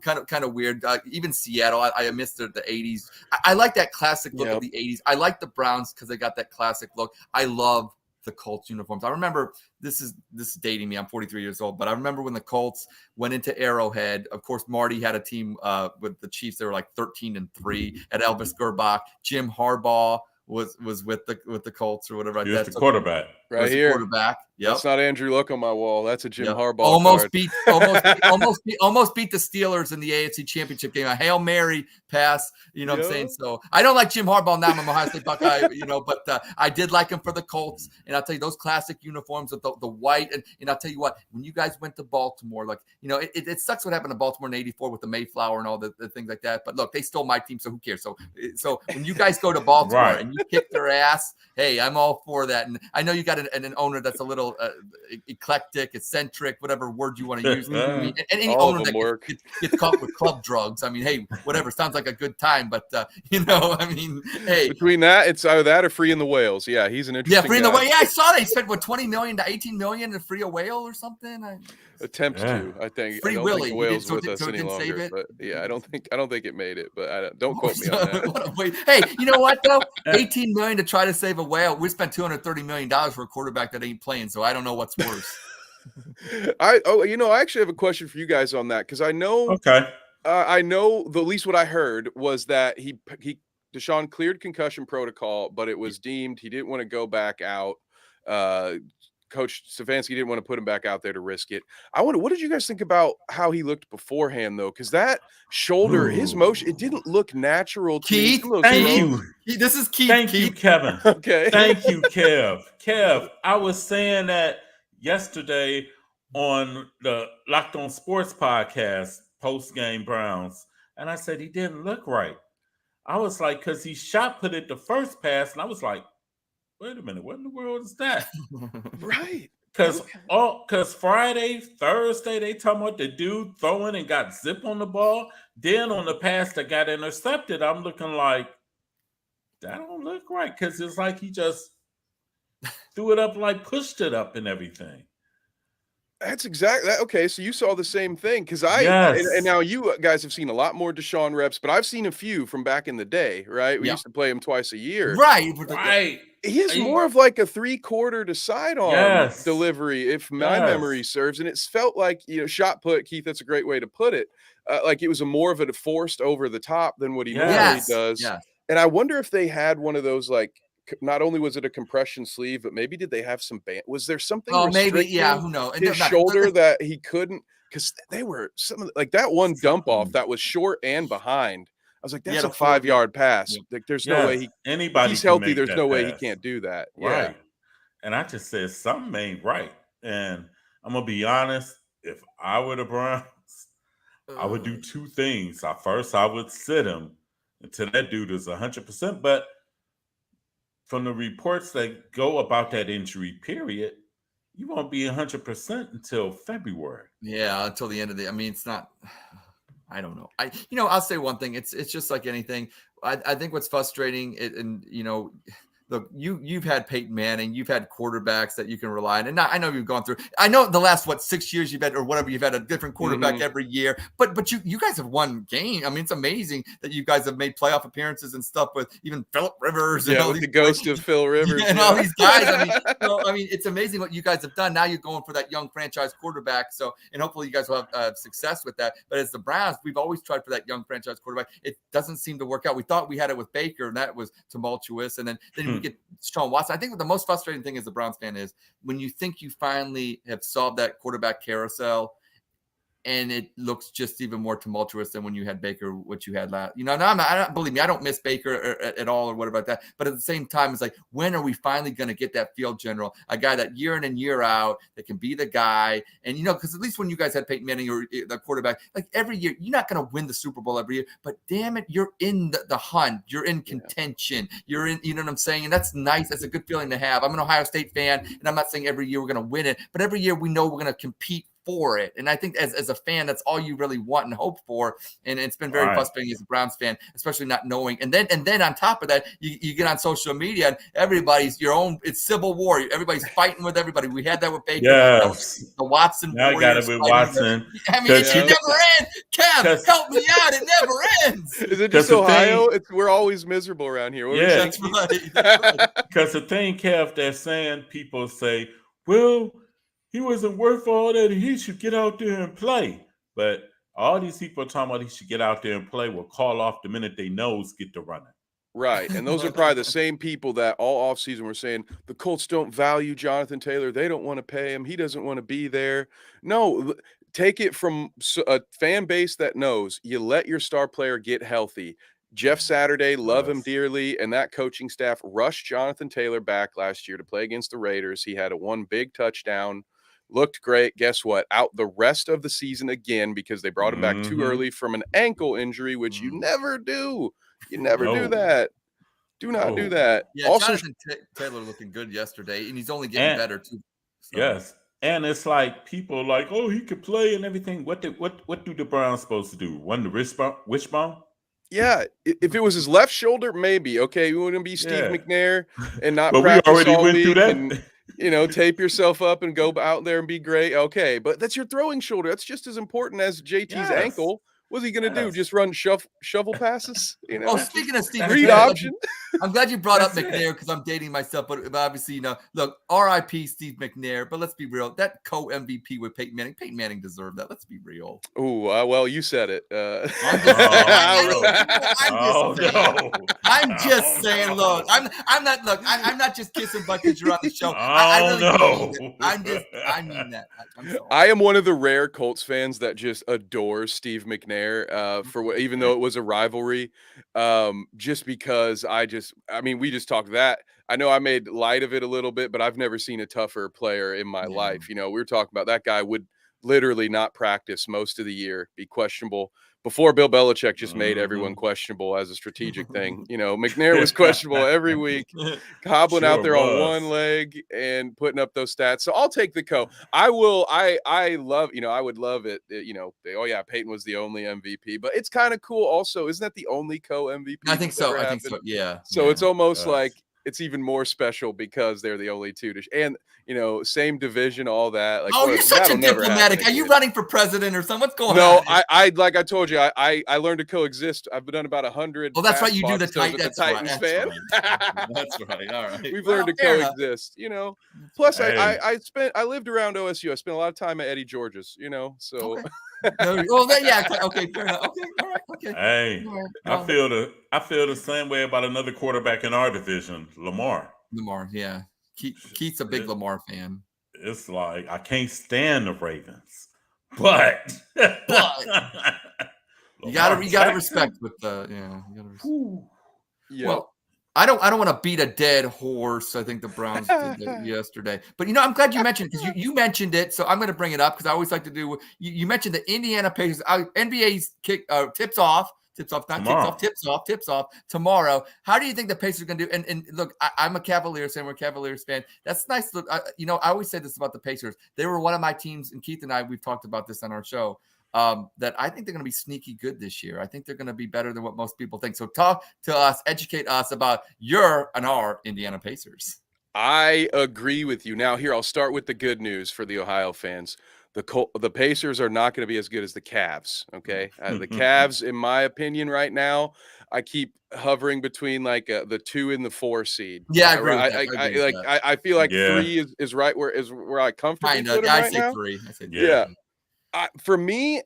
Kind of weird. Even Seattle. I miss the 80s. I like that classic look of the 80s. I like the Browns because they got that classic look. I love the Colts uniforms. I remember this is dating me. I'm 43 years old, but I remember when the Colts went into Arrowhead. Of course, Marty had a team with the Chiefs. They were like 13-3 at Elvis Gerbach. Jim Harbaugh was with the Colts or whatever. Here's the quarterback. Right here. Quarterback. Yep. That's not Andrew Luck on my wall. That's a Jim Harbaugh. Almost beat the Steelers in the AFC Championship game. A Hail Mary pass. You know what I'm saying? So I don't like Jim Harbaugh now. I'm an Ohio State Buckeye. But I did like him for the Colts. And I'll tell you, those classic uniforms with the white. And I'll tell you what, when you guys went to Baltimore, it sucks what happened to Baltimore in '84 with the Mayflower and all the things like that. But look, they stole my team, so who cares? So when you guys go to Baltimore and you kick their ass, hey, I'm all for that. And I know you got an owner that's a little eclectic, eccentric, whatever word you want to use. And any owner that gets caught with club drugs, I mean, hey, whatever, sounds like a good time. But hey, between that, it's either that or freeing the whales. Yeah, he's an interesting. Yeah, freeing the whale. Yeah, I saw they spent $20 million to $18 million to free a whale or something. Attempts to, I think. Free I don't Willy. think the whale's So with us any longer. But yeah, I don't think it made it. But don't quote me on that. Hey, you know what though? $18 million to try to save a whale. We spent $230 million for a quarterback that ain't playing. So I don't know what's worse. I actually have a question for you guys on that because I know. Okay. I know at least what I heard was that Deshaun cleared concussion protocol, but it was deemed he didn't want to go back out. Coach Stefanski didn't want to put him back out there to risk it. What did you guys think about how he looked beforehand, though? Because that shoulder, his motion, it didn't look natural to me. Keith, thank you. This is Keith. Thank you, Kevin. Okay. Thank you, Kev. Kev, I was saying that yesterday on the Locked On Sports podcast, post-game Browns, and I said he didn't look right. I was like, because he shot put it the first pass, and I was like, wait a minute, what in the world is that? Right. Because Friday, Thursday, they talking about the dude throwing and got zip on the ball. Then on the pass that got intercepted, I'm looking like, that don't look right. Because it's like he just threw it up, like pushed it up and everything. That's exactly that. Okay, so you saw the same thing because and now you guys have seen a lot more Deshaun reps, but I've seen a few from back in the day, right? We used to play him twice a year. Right. He is more of like a 3/4 to sidearm delivery, if my memory serves. And it's felt like, shot put, Keith, that's a great way to put it. Like it was more of a forced over the top than what he normally does. Yes. And I wonder if they had one of those, like, not only was it a compression sleeve, but maybe did they have some band? Was there something? Oh, maybe. Yeah. Who knows? His shoulder that he couldn't, because they were like that one dump off that was short and behind. I was like, that's a 5-yard pass. Yeah. Like, there's no way he's healthy. There's no way he can't do that. Right. Yeah. And I just said something ain't right. And I'm gonna be honest. If I were the Browns, I would do two things. First, I would sit him until that dude is 100%. But from the reports that go about that injury period, you won't be 100% until February. Yeah, until the end of I mean, it's not. I don't know. I'll say one thing. It's just like anything. I think what's frustrating, look, you've had Peyton Manning, you've had quarterbacks that you can rely on. And I know you've gone through, I know the last, 6 years you've had, or whatever, you've had a different quarterback every year, but you guys have won game. I mean, it's amazing that you guys have made playoff appearances and stuff with even Phillip Rivers. Yeah, with the ghost of Phil Rivers. And all these guys. I mean, it's amazing what you guys have done. Now you're going for that young franchise quarterback. So, and hopefully you guys will have success with that. But as the Browns, we've always tried for that young franchise quarterback. It doesn't seem to work out. We thought we had it with Baker, and that was tumultuous. And then we get Sean Watson. I think the most frustrating thing as a Browns fan is when you think you finally have solved that quarterback carousel, and it looks just even more tumultuous than when you had Baker, what you had last. Believe me, I don't miss Baker at all or whatever like that. But at the same time, it's like, when are we finally going to get that field general, a guy that year in and year out that can be the guy? And because at least when you guys had Peyton Manning or the quarterback, like every year, you're not going to win the Super Bowl every year, but damn it, you're in the hunt, you're in contention, you're in. You know what I'm saying? And that's nice. That's a good feeling to have. I'm an Ohio State fan, and I'm not saying every year we're going to win it, but every year we know we're going to compete for it. And I think as a fan, that's all you really want and hope for. And it's been very frustrating as a Browns fan, especially not knowing. And then on top of that, you get on social media and everybody's it's civil war. Everybody's fighting with everybody. We had that with Baker. Yes. The Watson. Now I got it with Watson. I mean, it never ends. Kev, help me out. It never ends. Is it just Ohio? We're always miserable around here. Yeah, that's right. Because the thing, Kev, they're saying, people say, well, he wasn't worth all that. He should get out there and play. But all these people are talking about he should get out there and play will call off the minute they nose get to running. Right. And those are probably the same people that all offseason were saying the Colts don't value Jonathan Taylor. They don't want to pay him. He doesn't want to be there. No, take it from a fan base that knows you let your star player get healthy. Jeff Saturday, love him dearly, and that coaching staff rushed Jonathan Taylor back last year to play against the Raiders. He had one big touchdown, looked great. Guess what? Out the rest of the season again because they brought him back too early from an ankle injury, which you never do. You never do that. Do not do that. Yeah, also, Jonathan Taylor looking good yesterday, and he's only getting better too. So. Yes, and it's like people like, oh, he could play and everything. What do the Browns supposed to do? Run the wishbone? Yeah, if it was his left shoulder, maybe. Okay, we wouldn't be Steve McNair and not but practice we already all went week through that. And, tape yourself up and go out there and be great. Okay, but that's your throwing shoulder. That's just as important as JT's ankle. What's he going to do? Just run shovel passes? Oh, speaking of Steve read McNair, option. I'm glad you brought up McNair because I'm dating myself, but obviously, look, R.I.P. Steve McNair, but let's be real. That co-MVP with Peyton Manning deserved that. Let's be real. Oh, well, you said it. I'm just saying, look, I'm not just kissing butt because you're on the show. I mean that. I am one of the rare Colts fans that just adores Steve McNair even though it was a rivalry, just because we just talked that. I know I made light of it a little bit, but I've never seen a tougher player in my life. We were talking about that guy would literally not practice most of the year, be questionable. Before Bill Belichick just made everyone questionable as a strategic thing. McNair was questionable every week, hobbling out there on one leg and putting up those stats. So I'll take the co. I love, I would love it. Peyton was the only MVP, but it's kind of cool also. Isn't that the only co-MVP? I think so. Yeah. So it's almost like it's even more special because they're the only two. And same division, all that. Like, you're such a diplomatic. Are you running for president or something? What's going on? No, I like I told you, I learned to coexist. I've done about 100. Oh, that's right. You do the Titans fan. That's right. All right. We've learned to coexist. Plus, I lived around OSU. I spent a lot of time at Eddie George's. So. Okay. Okay, fair enough. Okay, all right, okay. Hey, I feel the same way about another quarterback in our division, Lamar. Yeah. Keith's a big Lamar fan. It's like I can't stand the Ravens, but you gotta respect with the Well, I don't want to beat a dead horse. I think the Browns did that yesterday. But, I'm glad you mentioned it because you mentioned it. So I'm going to bring it up because I always like to do – you mentioned the Indiana Pacers. NBA's tips off tomorrow. How do you think the Pacers are going to do? And look, I'm a Cavaliers fan. We're a Cavaliers fan. That's nice. Look, I always say this about the Pacers. They were one of my teams, and Keith and I, we've talked about this on our show. That I think they're going to be sneaky good this year. I think they're going to be better than what most people think. So talk to us, educate us about your and our Indiana Pacers. I agree with you. Now, here, I'll start with the good news for the Ohio fans. The Pacers are not going to be as good as the Cavs, okay? The Cavs, in my opinion, right now, I keep hovering between like the 2 and the 4 seed. Yeah, I agree. I feel like 3 is right where I comfortably put them right now. 3. I said yeah. For me,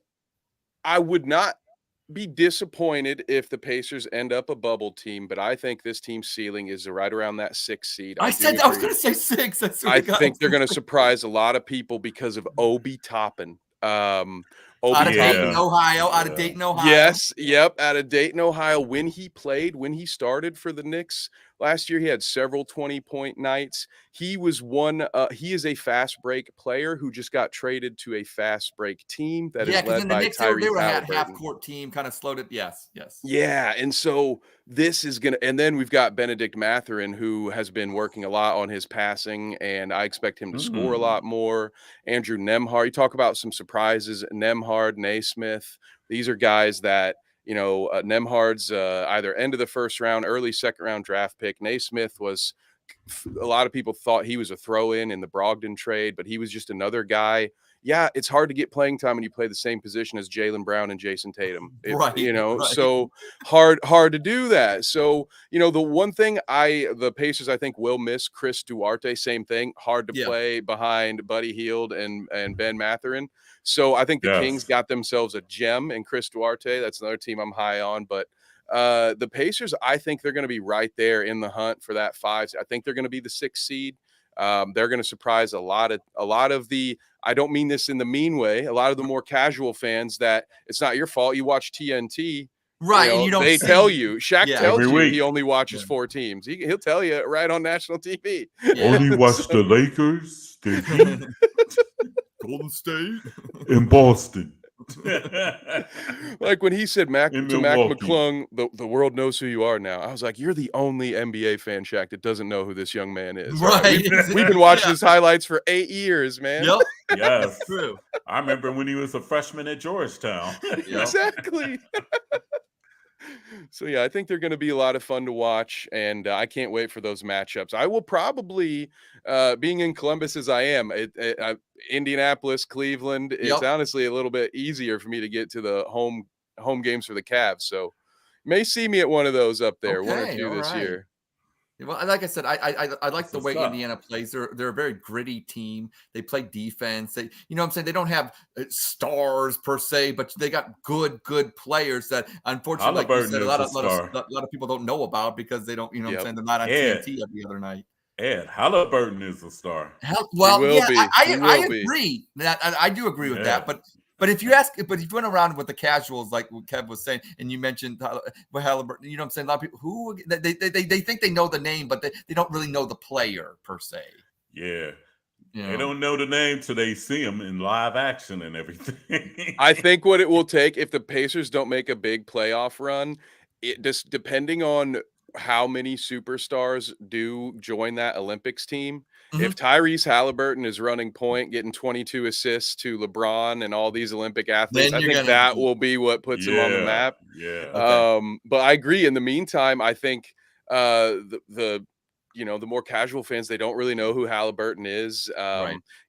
I would not be disappointed if the Pacers end up a bubble team, but I think this team's ceiling is right around that 6 seed. I was going to say 6. I think they're going to surprise a lot of people because of Obi Toppin. Out of Dayton, Ohio. Yes. Yep. Out of Dayton, Ohio. When he started for the Knicks, last year. He had several 20-point nights. He was one. He is a fast break player who just got traded to a fast break team that is because led in the by Knicks, they were a Tyrese half Haliburton. court team, kind of slowed it. Yes. Yeah, and so this is gonna. And then we've got Benedict Mathurin, who has been working a lot on his passing, and I expect him to score a lot more. Andrew Nembhard. You talk about some surprises. Nembhard, Naismith. These are guys that, Nembhard's either end of the first round, early second round draft pick. Naismith was, a lot of people thought he was a throw-in the Brogdon trade, but he was just another guy. Yeah, it's hard to get playing time when you play the same position as Jaylen Brown and Jason Tatum. Right. So hard to do that. So, the one thing the Pacers, I think, will miss Chris Duarte. Same thing. Hard to play behind Buddy Hield and Ben Mathurin. So I think the Kings got themselves a gem in Chris Duarte. That's another team I'm high on. But the Pacers, I think they're going to be right there in the hunt for that 5. I think they're going to be the 6th seed. They're going to surprise a lot of the, I don't mean this in the mean way, a lot of the more casual fans that it's not your fault. You watch TNT. Right. And you don't they tell you, Shaq tells you he only watches 4 teams. He'll tell you right on national TV. Only watch the Lakers, the Heat, Golden State, in Boston. Like when he said to Mac McClung, the world knows who you are now. I was like, you're the only NBA fan, Shaq, that doesn't know who this young man is. Right. We've been watching his highlights for 8 years, man. Yep. Yes. True. I remember when he was a freshman at Georgetown. Exactly. So, yeah, I think they're going to be a lot of fun to watch, and I can't wait for those matchups. I will probably, being in Columbus as I am, Indianapolis, Cleveland, it's honestly a little bit easier for me to get to the home games for the Cavs. So, you may see me at one of those up there, one or two this year. Well, like I said, I like the way Indiana plays. They're a very gritty team. They play defense. They, what I'm saying, they don't have stars per se, but they got good players that, unfortunately, like you said, a lot of people don't know about because they don't, what I'm saying, they're not on TNT every other night. Ed Halliburton is a star. I agree. I do agree with that, But if you went around with the casuals, like what Kev was saying, and you mentioned Halliburton, what I'm saying, a lot of people they think they know the name, but they don't really know the player per se. Yeah. They don't know the name till they see him in live action and everything. I think what it will take, if the Pacers don't make a big playoff run, it just depending on how many superstars do join that Olympics team. If Tyrese Halliburton is running point, getting 22 assists to LeBron and all these Olympic athletes, I think that will be what puts him on the map. Yeah. Okay. But I agree. In the meantime, I think the more casual fans, they don't really know who Halliburton is.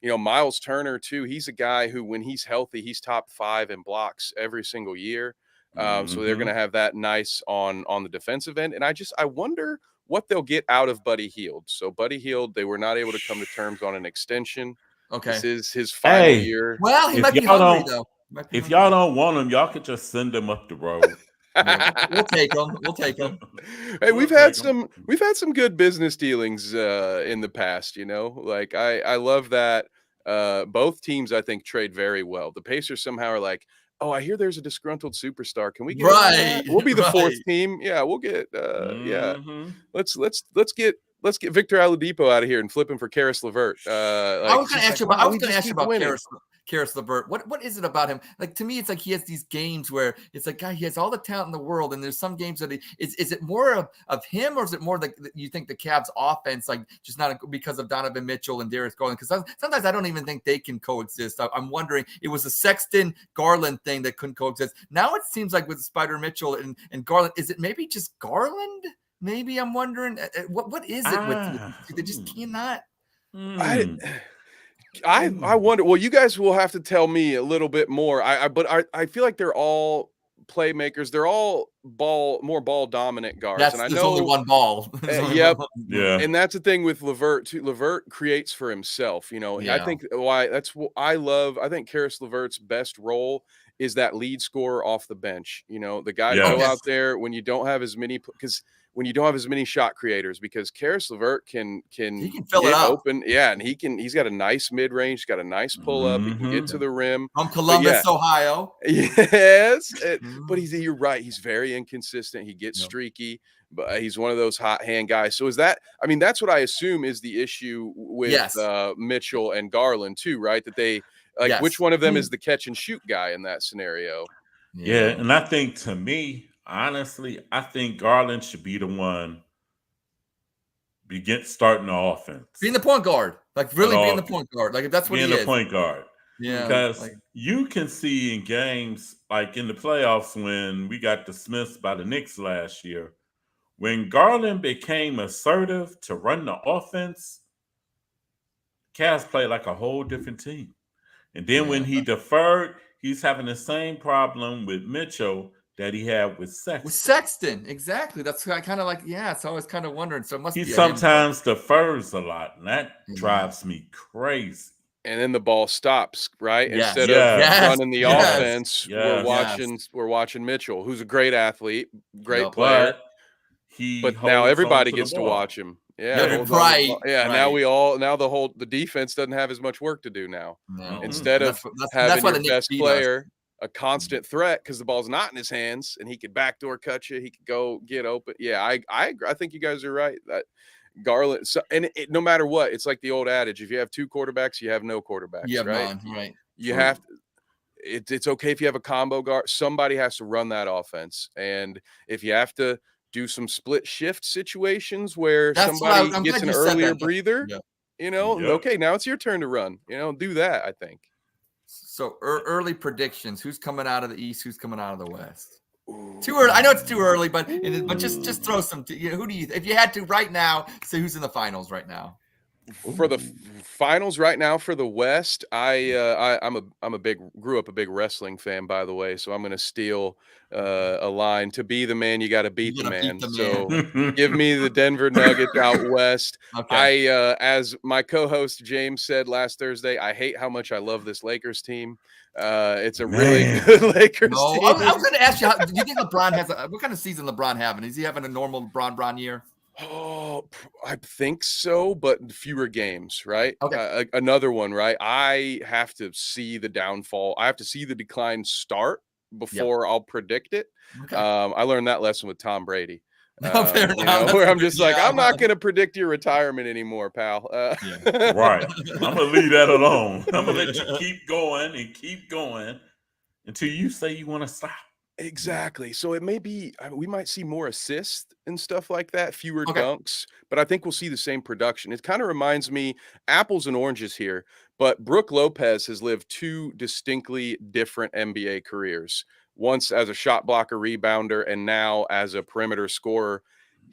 Miles Turner too. He's a guy who, when he's healthy, he's top 5 in blocks every single year. So they're going to have that nice on the defensive end. And I wonder what they'll get out of Buddy Hield. So Buddy Hield, they were not able to come to terms on an extension. Okay. This is his final year. Well, he might be hungry, though. If y'all don't want him, y'all could just send him up the road. We'll take him. Hey, we've had some good business dealings in the past, Like I love that both teams, I think, trade very well. The Pacers somehow are like, oh, I hear there's a disgruntled superstar. Can we get We'll be the 4th team. Yeah, we'll get Let's get Victor Oladipo out of here and flip him for Karis LeVert. I was going to ask you about Karis LeVert. What is it about him? Like, to me, it's like he has these games where it's like, God, he has all the talent in the world, and there's some games that is it more of him, or is it more like you think the Cavs offense, like, just not because of Donovan Mitchell and Darius Garland? Because sometimes I don't even think they can coexist. I'm wondering, it was a Sexton Garland thing that couldn't coexist. Now it seems like with Spider Mitchell and Garland, is it maybe just Garland? Maybe I'm wondering what is it with they just cannot. I wonder. Well, you guys will have to tell me a little bit more. I feel like they're all playmakers. They're all more ball dominant guards. There's only one ball. Yep. Yeah. And that's the thing with LeVert too. LeVert creates for himself. I think that's what I love. I think Karis LeVert's best role is that lead scorer off the bench. The guy go out there when you don't have as many, when you don't have as many shot creators, because Karis LeVert can fill it up. Open. Yeah, and he's got a nice mid-range, he's got a nice pull-up, he can get to the rim. From Columbus, Ohio. Yes. But you're right, he's very inconsistent. He gets streaky. but he's one of those hot hand guys. So is that? I mean, that's what I assume is the issue with Mitchell and Garland too, right? That they like which one of them is the catch and shoot guy in that scenario? Yeah, and I think to me, honestly, I think Garland should be the one starting the offense. Being the point guard. Like really being the point guard. Like if that's what he is. Being the point guard. Yeah. Because you can see in games like in the playoffs when we got dismissed by the Knicks last year, when Garland became assertive to run the offense, Cavs played like a whole different team. And then when he deferred, he's having the same problem with Mitchell that he had with Sexton. With Sexton, exactly. That's kind of like, so I was kind of wondering. So it must he be sometimes defers a lot, and that drives me crazy. And then the ball stops, right? Instead of running the offense, we're watching Mitchell, who's a great athlete, great player. But now everybody gets to watch him. Right. Now the defense doesn't have as much work to do now. No. Instead of having your best player a constant threat because the ball's not in his hands and he could backdoor cut you, he could go get open. Yeah, I think you guys are right. That Garland, no matter what, it's like the old adage: if you have two quarterbacks, you have no quarterbacks. Yeah, right. Right. You have to. It's okay if you have a combo guard. Somebody has to run that offense, and if you have to do some split shift situations where somebody gets an earlier breather, okay, now it's your turn to run. Do that. I think. So early predictions: who's coming out of the East? Who's coming out of the West? Too early. I know it's too early, but just throw some. Who do you? If you had to right now, say who's in the finals right now? For the finals right now for the West, grew up a big wrestling fan, by the way. So I'm going to steal a line: to be the man, you got to beat the man. So give me the Denver Nuggets out West. Okay. As my co-host James said last Thursday, I hate how much I love this Lakers team. It's a really good Lakers team. I was going to ask you, do you think LeBron has what kind of season LeBron having? Is he having a normal LeBron year? Oh, I think so, but fewer games, right? Okay. Another one, right? I have to see the downfall. I have to see the decline start before I'll predict it. Okay. I learned that lesson with Tom Brady. Fair enough. Where I'm just like, I'm not going to predict your retirement anymore, pal. Right. I'm going to leave that alone. I'm going to let you keep going until you say you want to stop. Exactly. So it may be, we might see more assists and stuff like that, fewer dunks, but I think we'll see the same production. It kind of reminds me, apples and oranges here, but Brooke Lopez has lived two distinctly different NBA careers. Once as a shot blocker, rebounder, and now as a perimeter scorer.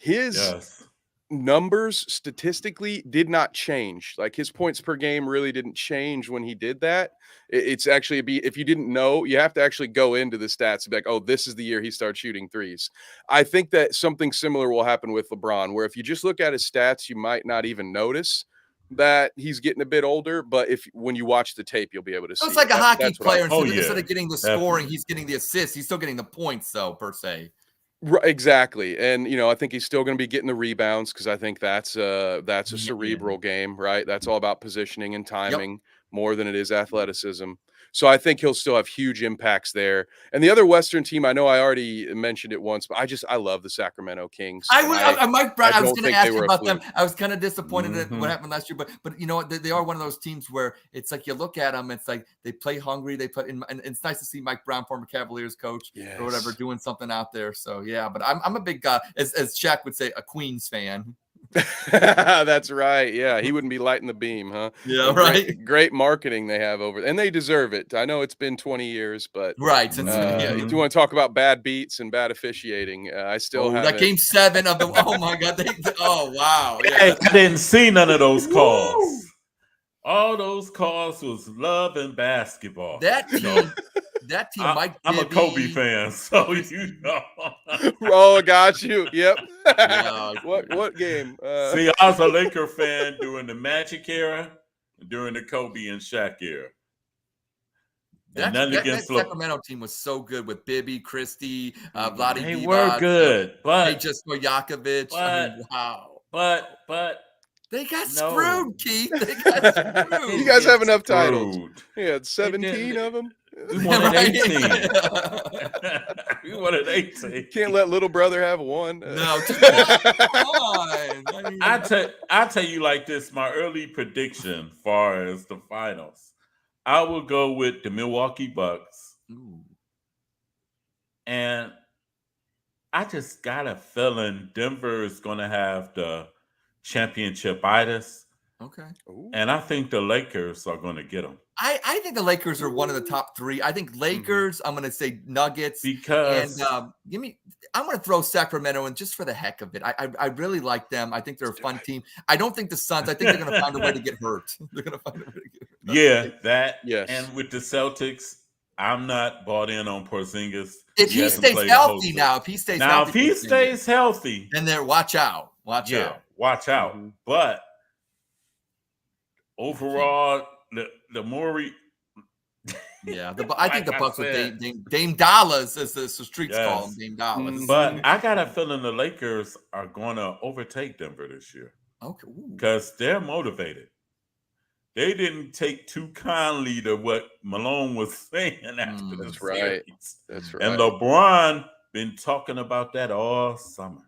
His numbers statistically did not change. Like his points per game really didn't change when he did that. It's actually if you didn't know, you have to actually go into the stats and be like, oh, this is the year he started shooting threes. I think that something similar will happen with LeBron, where if you just look at his stats, you might not even notice that he's getting a bit older, but when you watch the tape, you'll be able to see. It's like a hockey player. Instead of getting the scoring, he's getting the assists. He's still getting the points, though, per se. Right, exactly. And, I think he's still going to be getting the rebounds because I think that's a cerebral game, right? That's all about positioning and timing more than it is athleticism. So I think he'll still have huge impacts there. And the other Western team, I know I already mentioned it once, but I love the Sacramento Kings. Mike Brown, I was going to ask you about them. I was kind of disappointed at what happened last year, but you know what? They are one of those teams where it's like you look at them, it's like they play hungry. They put in, and it's nice to see Mike Brown, former Cavaliers coach or whatever, doing something out there. So yeah, but I'm a big as Shaq would say, a Queens fan. That's right. Yeah, he wouldn't be lighting the beam, huh? Yeah, right. Great marketing they have over there, and they deserve it. I know it's been 20 years, but right. You want to talk about bad beats and bad officiating? I still have that game 7 of the. Oh my God! Wow! Yeah. I didn't see none of those calls. All those calls was love and basketball. That team, Mike. I'm a Kobe fan, so you know. Oh, got you. Yep. What game? See, I was a Laker fan during the Magic era, during the Kobe and Shaq era. That Sacramento team was so good with Bibby, Christie, Vlade. They were good, but they just Stojakovic. Wow. But they got screwed, Keith. They got screwed. You guys have enough titles. He had 17 of them. We won 18. We wanted 18. Can't let little brother have one. No, come on. I tell you like this, my early prediction far as the finals. I will go with the Milwaukee Bucks. Ooh. And I just got a feeling Denver is going to have the championship-itis. Okay. Ooh. And I think the Lakers are going to get them. I think the Lakers are one of the top three. I think Lakers, I'm going to say Nuggets. Because I'm going to throw Sacramento in just for the heck of it. I really like them. I think they're a fun team. I don't think the Suns, I think they're going to find a way to get hurt. They're going to find a way to get hurt. yeah, that. Yes. And with the Celtics, I'm not bought in on Porzingis. If he stays healthy now, if he stays healthy, then there, watch out. Watch out. Mm-hmm. But overall, the more I think the Bucks with Dame Dollars, as the streets call him, Dame Dollars. But I got a feeling the Lakers are going to overtake Denver this year. Okay, because they're motivated. They didn't take too kindly to what Malone was saying after the series. That's right. And LeBron been talking about that all summer.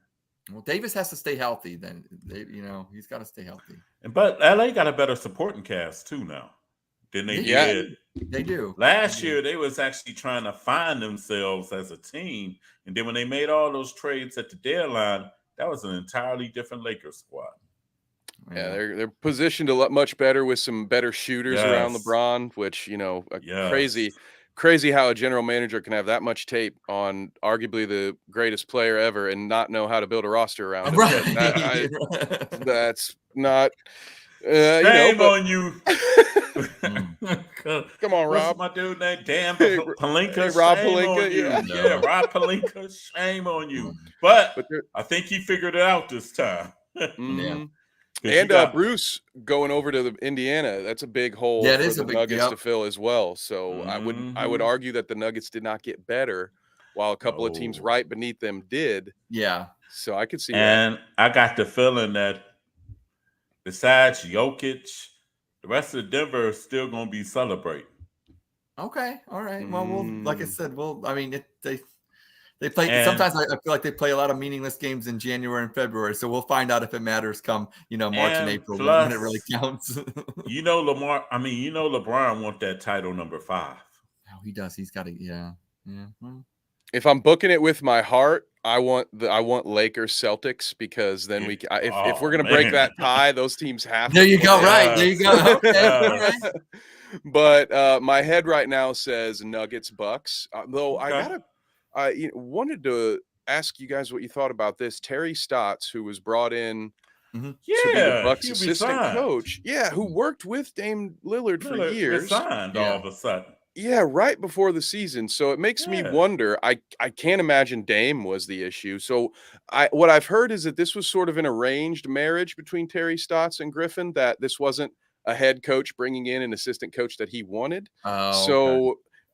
Well, Davis has to stay healthy. Then he's got to stay healthy. But LA got a better supporting cast too now than they did. They do. Last year, they was actually trying to find themselves as a team, and then when they made all those trades at the deadline, that was an entirely different Lakers squad. Yeah, they're positioned a lot much better with some better shooters around LeBron, which crazy how a general manager can have that much tape on arguably the greatest player ever and not know how to build a roster around him. Right. That's not. Shame on you. Come on, Rob. What's my dude name? Damn Pelinka. Hey, Rob shame Pelinka. on you. Yeah. Rob Pelinka. Shame on you. But I think he figured it out this time. Mm-hmm. And Bruce going over to Indiana, that's a big hole for the Nuggets to fill as well. So I would argue that the Nuggets did not get better while a couple of teams right beneath them did. Yeah. So I could see and I got the feeling that besides Jokic, the rest of Denver is still going to be celebrating. Okay. All right. Well, like I said, they play. Sometimes I feel like they play a lot of meaningless games in January and February. So we'll find out if it matters come, March and April when it really counts. LeBron want that title number 5. Oh, he does. He's got to. Yeah. If I'm booking it with my heart, I want Lakers Celtics because then if we're gonna break that tie, those teams have. There you go. Right. There you go. Okay. But my head right now says Nuggets Bucks. Though I wanted to ask you guys what you thought about this. Terry Stotts, who was brought in to be the Bucks assistant coach, who worked with Dame Lillard for years, resigned all of a sudden. Yeah, right before the season. So it makes me wonder. I can't imagine Dame was the issue. So what I've heard is that this was sort of an arranged marriage between Terry Stotts and Griffin, that this wasn't a head coach bringing in an assistant coach that he wanted.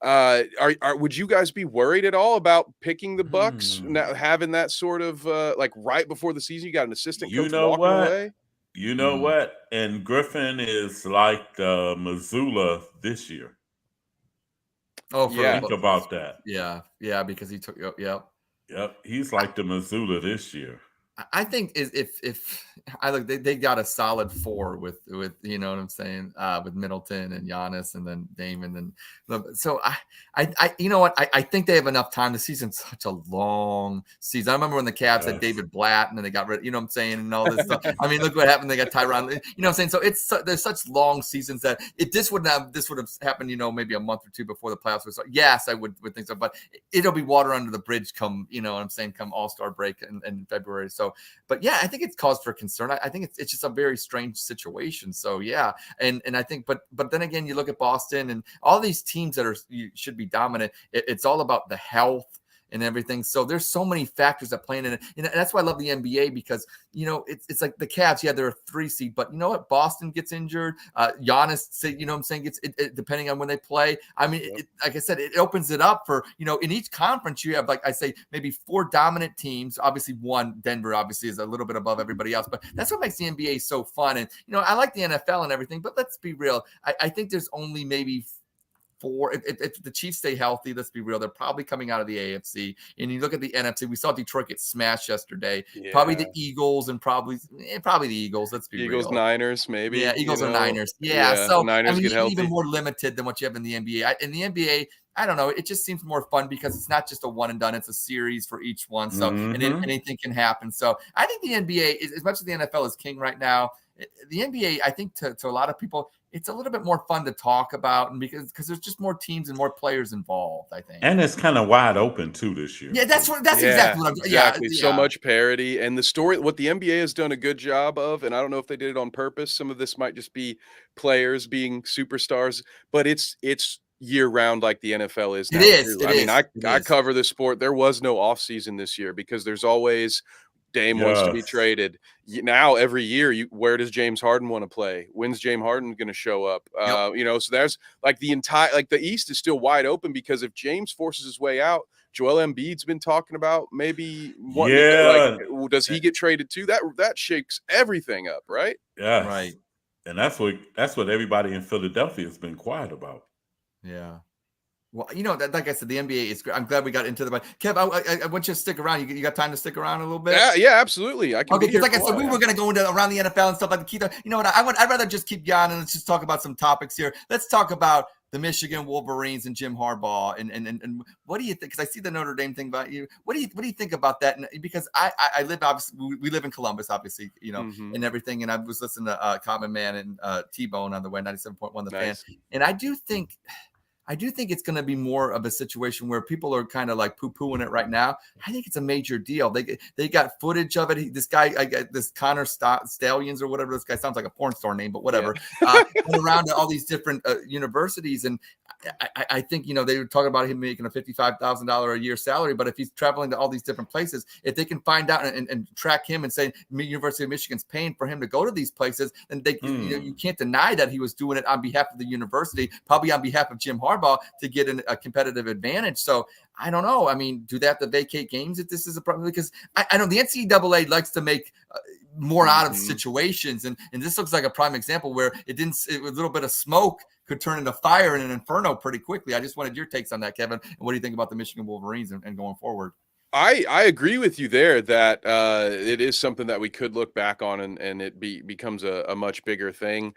Would you guys be worried at all about picking the Bucks, now having that sort of like right before the season, you got an assistant coach walking away? You know what? And Griffin is like Missoula this year. Think about that. Yeah, because he took Yep. He's like the Missoula this year. I think if I look, they got a solid 4 with you know what I'm saying, with Middleton and Giannis and then Dame and then so I you know what, I think they have enough time. The season's such a long season. I remember when the Cavs had David Blatt and then they got rid, you know what I'm saying, and all this stuff. I mean, look what happened. They got Tyronn, you know what I'm saying. So there's such long seasons that this would have happened, maybe a month or two before the playoffs would start. Yes, I would think so, but it'll be water under the bridge come, you know what I'm saying, come All-Star break in February. So, but yeah, I think it's cause for concern. I think it's just a very strange situation. So yeah, and I think, but then again, you look at Boston and all these teams that should be dominant. It's all about the health and everything. So there's so many factors that play in it. And that's why I love the NBA because, it's like the Cavs, they're a 3 seed, but you know what? Boston gets injured. Giannis, you know what I'm saying, gets it, depending on when they play. I mean, like I said, it opens it up for, in each conference you have, like I say, maybe 4 dominant teams. Obviously Denver obviously is a little bit above everybody else, but that's what makes the NBA so fun. And, I like the NFL and everything, but let's be real. I think there's only maybe 4. If the Chiefs stay healthy, let's be real, they're probably coming out of the AFC. And you look at the NFC, we saw Detroit get smashed yesterday. Yeah. Probably the Eagles and probably the Eagles. Let's be Eagles, real. Niners, maybe. Yeah, Eagles or Niners. Yeah. The So Niners get healthy. even more limited than what you have in the NBA. In the NBA, I don't know. It just seems more fun because it's not just a one and done. It's a series for each one. So and anything can happen. So I think the NBA, as much as the NFL is king right now, the NBA, I think to a lot of people, it's a little bit more fun to talk about, and because there's just more teams and more players involved, I think. And it's kind of wide open too this year. Yeah, that's exactly what I'm. Exactly. Yeah, so much parity, and the story. What the NBA has done a good job of, and I don't know if they did it on purpose. Some of this might just be players being superstars, but it's year round like the NFL is now. I cover this sport. There was no off season this year because there's always Dame wants to be traded. Now every year, where does James Harden want to play? When's James Harden going to show up? So there's like the East is still wide open because if James forces his way out, Joel Embiid's been talking about maybe does he get traded too? That shakes everything up, right? Yeah, right. And that's what everybody in Philadelphia has been quiet about. Yeah. Well, like I said, the NBA is great. I'm glad we got into the. Kev, I want you to stick around. You got time to stick around a little bit? Yeah, absolutely. I can. Okay, because like I said, we were going to go into around the NFL and stuff like that. You know what? I'd rather just keep going and let's just talk about some topics here. Let's talk about the Michigan Wolverines and Jim Harbaugh and what do you think? Because I see the Notre Dame thing about you. What do you think about that? And because I live obviously we live in Columbus, obviously, and everything. And I was listening to Common Man and T-Bone on the way 97.1 The Fan, and I do think it's going to be more of a situation where people are kind of like poo-pooing it right now. I think it's a major deal. They got footage of it. This guy, this Connor Stallions or whatever. This guy sounds like a porn star name, but whatever. Went around to all these different universities, and I think they were talking about him making a $55,000 a year salary. But if he's traveling to all these different places, if they can find out and track him and say University of Michigan's paying for him to go to these places, then you can't deny that he was doing it on behalf of the university, probably on behalf of Jim Harbaugh, to get a competitive advantage. So I don't know. I mean, do they have to vacate games if this is a problem? Because I know the NCAA likes to make more out of situations, and this looks like a prime example where a little bit of smoke could turn into fire and an inferno pretty quickly. I just wanted your takes on that, Kevin. And what do you think about the Michigan Wolverines and going forward? I agree with you there that it is something that we could look back on and it becomes a much bigger thing.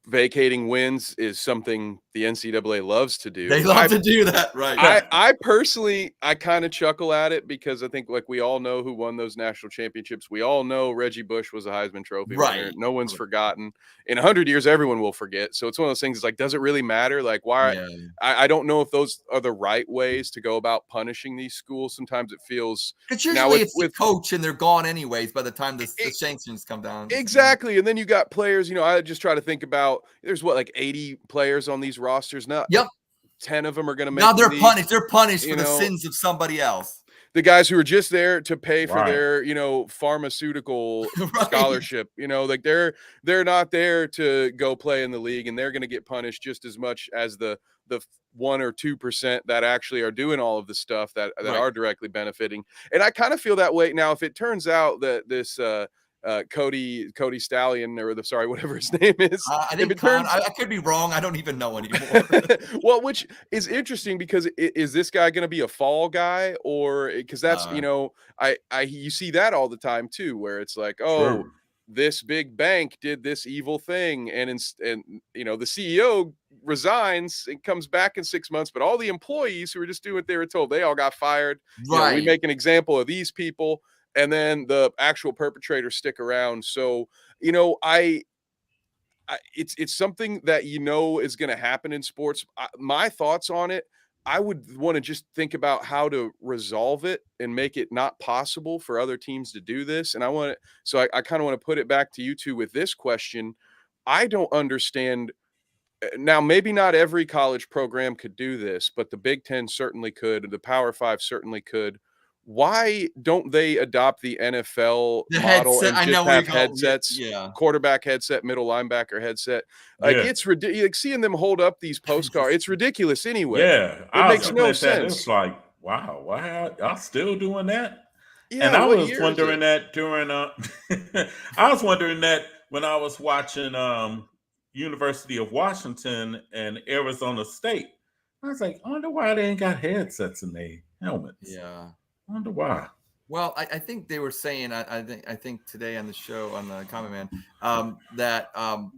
Vacating wins is something the NCAA loves to do. They love to do that, right? I personally, I kind of chuckle at it because I think we all know who won those national championships. We all know Reggie Bush was a Heisman Trophy winner. No one's forgotten. In 100 years, everyone will forget. So it's one of those things. It's like, does it really matter? Like, why? Yeah. I don't know if those are the right ways to go about punishing these schools. Sometimes it feels because usually it's the coach and they're gone anyways by the time the sanctions come down. Exactly, and then you got players. I just try to think about. There's 80 players on these rosters now. Yep. 10 of them are going to make. Now they're punished. They're punished for the sins of somebody else. The guys who are just there to pay for their, pharmaceutical scholarship. They're not there to go play in the league, and they're going to get punished just as much as the 1 or 2% that actually are doing all of the stuff that are directly benefiting. And I kind of feel that way now. If it turns out that this Cody Stallion whatever his name is. I think I could be wrong. I don't even know anymore. Well, which is interesting because is this guy going to be a fall guy or because that's you see that all the time too, where it's like, this big bank did this evil thing, and the CEO resigns and comes back in 6 months, but all the employees who were just doing what they were told, they all got fired. We make an example of these people. And then the actual perpetrators stick around. So, it's something that is going to happen in sports. My thoughts on it, I would want to just think about how to resolve it and make it not possible for other teams to do this. And I kind of want to put it back to you two with this question. I don't understand. Now, maybe not every college program could do this, but the Big Ten certainly could. The Power Five certainly could. Why don't they adopt the NFL model and just have headsets, quarterback headset, middle linebacker headset? It's ridiculous. Like seeing them hold up these postcards, it's ridiculous anyway. Yeah, it makes no sense. It's like, wow, why y'all still doing that? Yeah, and I was wondering that during I was wondering that when I was watching University of Washington and Arizona State. I was like, I wonder why they ain't got headsets in their helmets. Yeah. I wonder why. Well, I think they were saying, I think today on the show on the Common Man, that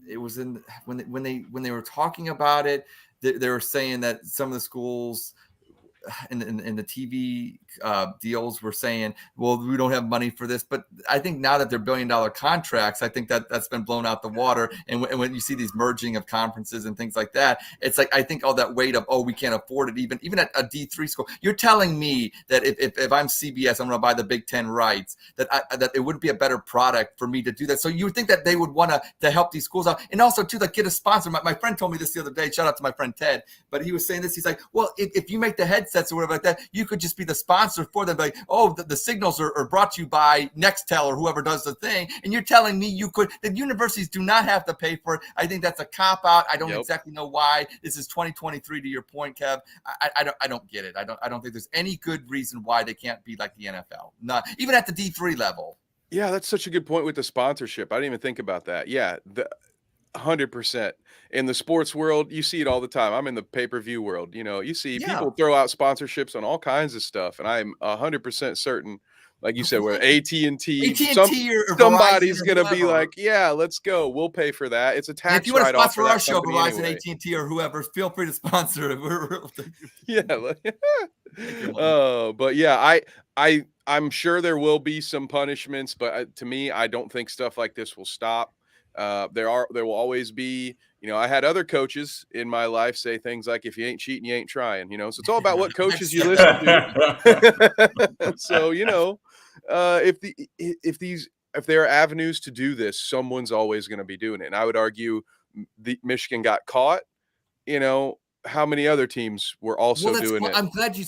it was when they were talking about it, they were saying that some of the schools in the TV deals were saying, well, we don't have money for this. But I think now that they're $1 billion contracts, I think that's been blown out the water. And when you see these merging of conferences and things like that, it's like, I think all that weight of, we can't afford it. Even at a D3 school, you're telling me that if I'm CBS, I'm going to buy the Big Ten rights, that it would be a better product for me to do that. So you would think that they would want to help these schools out. And also to get a sponsor. My friend told me this the other day, shout out to my friend Ted, but he was saying this. He's like, well, if you make the headset or whatever like that, you could just be the sponsor for them. Like, the signals are brought to you by Nextel or whoever does the thing. And you're telling me the universities do not have to pay for it. I think that's a cop out. I don't exactly know why. This is 2023 to your point, Kev. I don't get it. I don't think there's any good reason why they can't be like the NFL. Not even at the D3 level. Yeah, that's such a good point with the sponsorship. I didn't even think about that. Yeah, 100%. In the sports world, you see it all the time. I'm in the pay-per-view world. You see people throw out sponsorships on all kinds of stuff, and I'm 100% certain, like you said, where AT&T, somebody's going to be like, yeah, let's go. We'll pay for that. It's a tax write-off. If you want to sponsor our show, Verizon, anyway. AT&T, or whoever, feel free to sponsor it. But yeah, I'm sure there will be some punishments, but to me, I don't think stuff like this will stop. There will always be, I had other coaches in my life say things like, if you ain't cheating, you ain't trying, so it's all about what coaches you listen to. So, if there are avenues to do this, someone's always going to be doing it. And I would argue Michigan got caught, how many other teams were also doing it? I'm glad you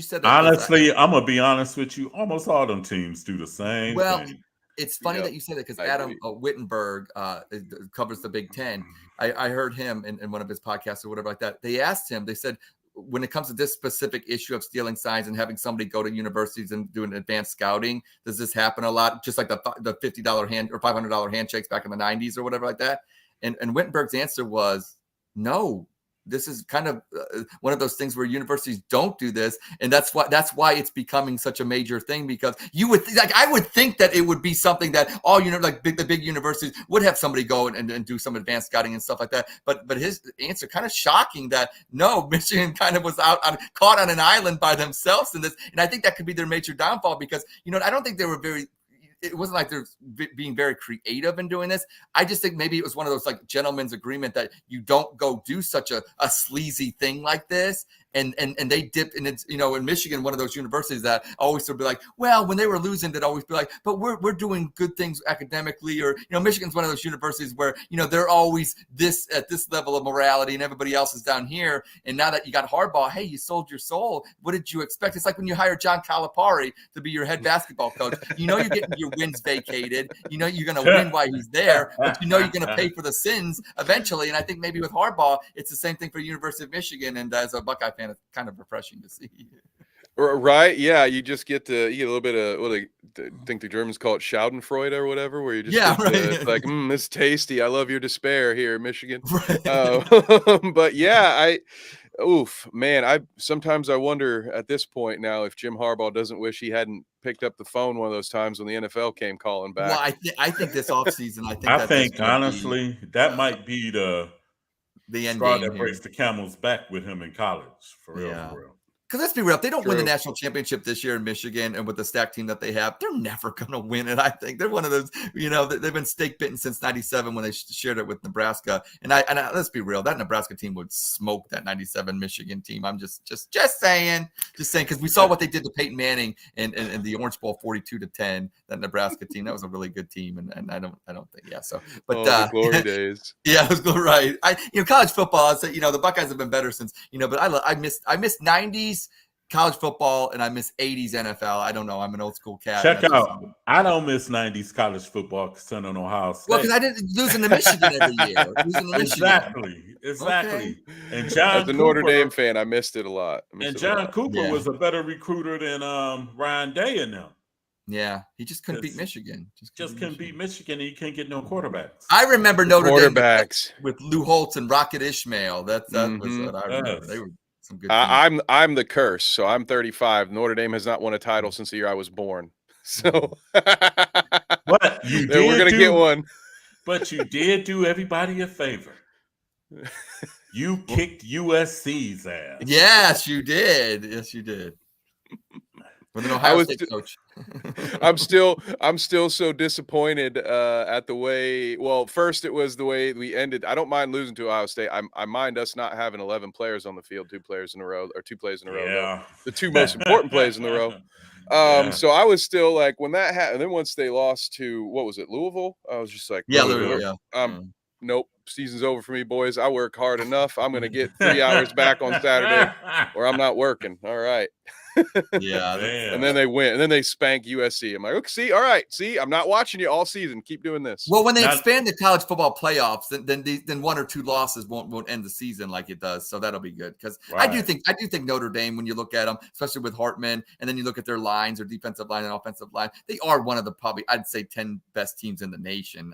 said that. Honestly, I'm gonna be honest with you. Almost all them teams do the same thing. It's funny that you said that because Adam Wittenberg covers the Big Ten. I heard him in one of his podcasts or whatever like that. They asked him, they said, when it comes to this specific issue of stealing signs and having somebody go to universities and do an advanced scouting, does this happen a lot? Just like the $50 hand or $500 handshakes back in the 90s or whatever like that. And Wittenberg's answer was, no. This is kind of one of those things where universities don't do this, and that's why it's becoming such a major thing. Because I would think that it would be something that all the big universities would have somebody go and do some advanced scouting and stuff like that. But his answer kind of shocking that no, Michigan kind of was caught on an island by themselves in this, and I think that could be their major downfall because I don't think they were very. It wasn't like they're being very creative in doing this. I just think maybe it was one of those gentleman's agreement that you don't go do such a sleazy thing like this. And they dipped, and it's, in Michigan, one of those universities that always would be like, well, when they were losing, they'd always be like, but we're doing good things academically, or, Michigan's one of those universities where, they're always at this level of morality and everybody else is down here. And now that you got Harbaugh, hey, you sold your soul. What did you expect? It's like when you hire John Calipari to be your head basketball coach, you're getting your wins vacated. You're going to win while he's there, but you're going to pay for the sins eventually. And I think maybe with Harbaugh, it's the same thing for University of Michigan. And as a Buckeye fan, it's kind of refreshing to see. Right? Yeah, you just get a little bit of what I think the Germans call it Schadenfreude or whatever, where you just it's like, it's tasty. I love your despair here in Michigan. Right. But yeah, sometimes I wonder at this point now if Jim Harbaugh doesn't wish he hadn't picked up the phone one of those times when the NFL came calling back. Well, I think this offseason, I think honestly that might be the end straw game that breaks the camel's back with him in college, for real, for real. Because let's be real, if they don't win the national championship this year in Michigan and with the stacked team that they have, they're never going to win it. I think they're one of those, they've been stake bitten since '97 when they shared it with Nebraska. And let's be real, that Nebraska team would smoke that '97 Michigan team. I'm just saying, because we saw what they did to Peyton Manning and the Orange Bowl 42-10. That Nebraska team, that was a really good team, and I don't think so. But the glory days. Yeah, it was right. College football. I say the Buckeyes have been better since but I missed '90s. College football, and I miss 80s NFL. I don't know. I'm an old school cat. Check out. I don't miss 90s college football because I'm on Ohio State. Well, because I didn't losing to Michigan every year. Exactly. Okay. And John, as a Notre Dame fan, I missed it a lot. John Cooper was a better recruiter than Ryan Day and them. Yeah, he just couldn't beat Michigan. Just couldn't beat Michigan, and he couldn't get no quarterbacks. I remember Notre Dame with Lou Holtz and Rocket Ishmael. That was what I remember. some good teams. I'm the curse, so I'm 35. Notre Dame has not won a title since the year I was born. So but we're gonna get one. But you did do everybody a favor. You kicked USC's ass. Yes, you did. Yes, you did. With an Ohio State coach. I'm still so disappointed at the way. Well, first it was the way we ended. I don't mind losing to Ohio State. I mind us not having 11 players on the field, 2 plays in a row. Yeah. The 2 most important plays in the row. So I was still like, when that happened, and then once they lost to, what was it, Louisville? I was just like, Louisville. Nope, season's over for me, boys. I work hard enough. I'm gonna get 3 hours back on Saturday, or I'm not working. All right. Yeah, and then they win, and then they spank USC. I'm like, okay, see, all right, see, I'm not watching you all season. Keep doing this. Well, when they expand the college football playoffs, then 1 or 2 losses won't end the season like it does. So that'll be good because I do think Notre Dame, when you look at them, especially with Hartman, and then you look at their lines, their defensive line and offensive line, they are one of the probably, I'd say, 10 best teams in the nation.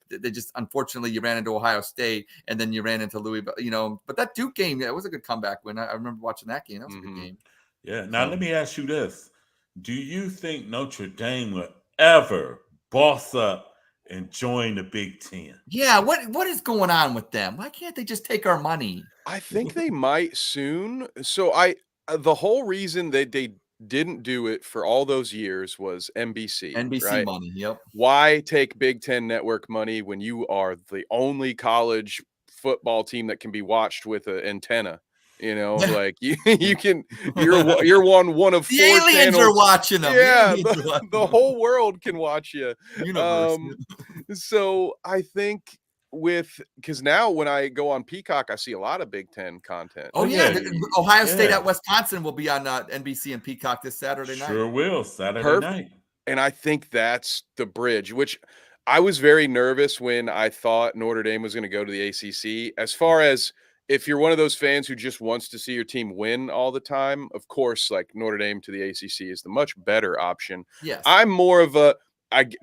They just unfortunately you ran into Ohio State and then you ran into Louisville, but that Duke game, it was a good comeback win. I remember watching that game. That was a good game. Yeah. Now, let me ask you this. Do you think Notre Dame will ever boss up and join the Big Ten? Yeah. What is going on with them? Why can't they just take our money? I think they might soon. So the whole reason that they didn't do it for all those years was NBC. Right? Money. Yep. Why take Big Ten Network money when you are the only college football team that can be watched with an antenna? Like you're one of 4 the aliens channels. are watching them. Yeah, the whole world can watch you. So I think because now when I go on Peacock, I see a lot of Big Ten content. Oh yeah, Ohio State at Wisconsin will be on NBC and Peacock this Saturday night. Sure will, Saturday night. And I think that's the bridge, which I was very nervous when I thought Notre Dame was going to go to the ACC. As far as if you're one of those fans who just wants to see your team win all the time, of course, like Notre Dame to the ACC is the much better option. Yes. I'm more of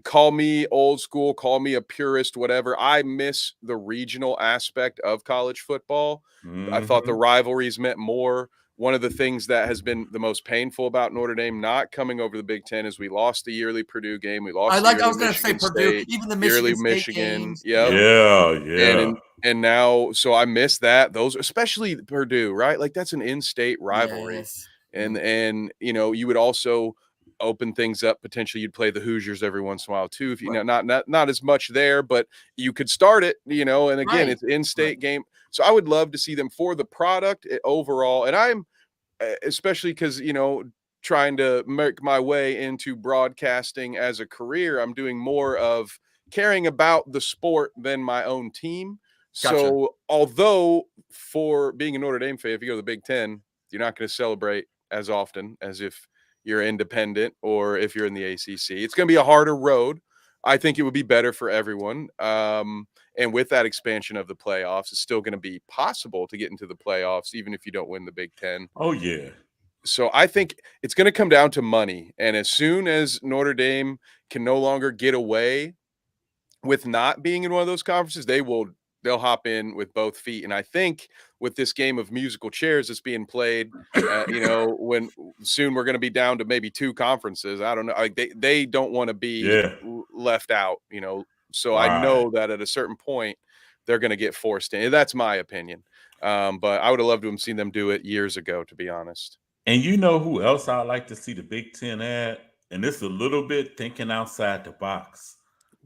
call me old school, call me a purist, whatever. I miss the regional aspect of college football. Mm-hmm. I thought the rivalries meant more. One of the things that has been the most painful about Notre Dame not coming over the Big Ten is we lost the yearly Purdue game. We lost. I was going to say Purdue, even the Michigan. Yeah. And now, so I miss that. Those, especially Purdue, right? Like that's an in-state rivalry. Yes. And you would also open things up. Potentially, you'd play the Hoosiers every once in a while too. If you know, not as much there, but you could start it. And again, it's in-state game. So I would love to see them for the product overall. And I'm especially because trying to make my way into broadcasting as a career, I'm doing more of caring about the sport than my own team. Gotcha. So although for being a Notre Dame fan, if you go to the Big Ten, you're not going to celebrate as often as if you're independent or if you're in the ACC. It's going to be a harder road. I think it would be better for everyone. And with that expansion of the playoffs, it's still going to be possible to get into the playoffs, even if you don't win the Big Ten. Oh, yeah. So I think it's going to come down to money. And as soon as Notre Dame can no longer get away with not being in one of those conferences, they'll hop in with both feet. And I think with this game of musical chairs that's being played, when soon we're going to be down to maybe 2 conferences. I don't know. Like they don't want to be left out, So I know that at a certain point they're going to get forced in. That's my opinion. But I would have loved to have seen them do it years ago, to be honest. And you know who else I'd like to see the Big Ten at? And this is a little bit thinking outside the box.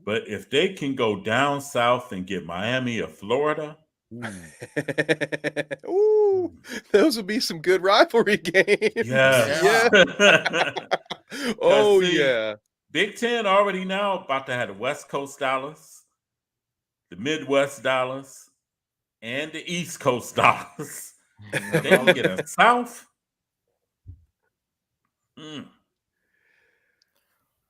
But if they can go down south and get Miami or Florida. Ooh, those would be some good rivalry games. Yeah. Yeah. Big Ten already now about to have the West Coast dollars, the Midwest dollars, and the East Coast dollars. They can get a South.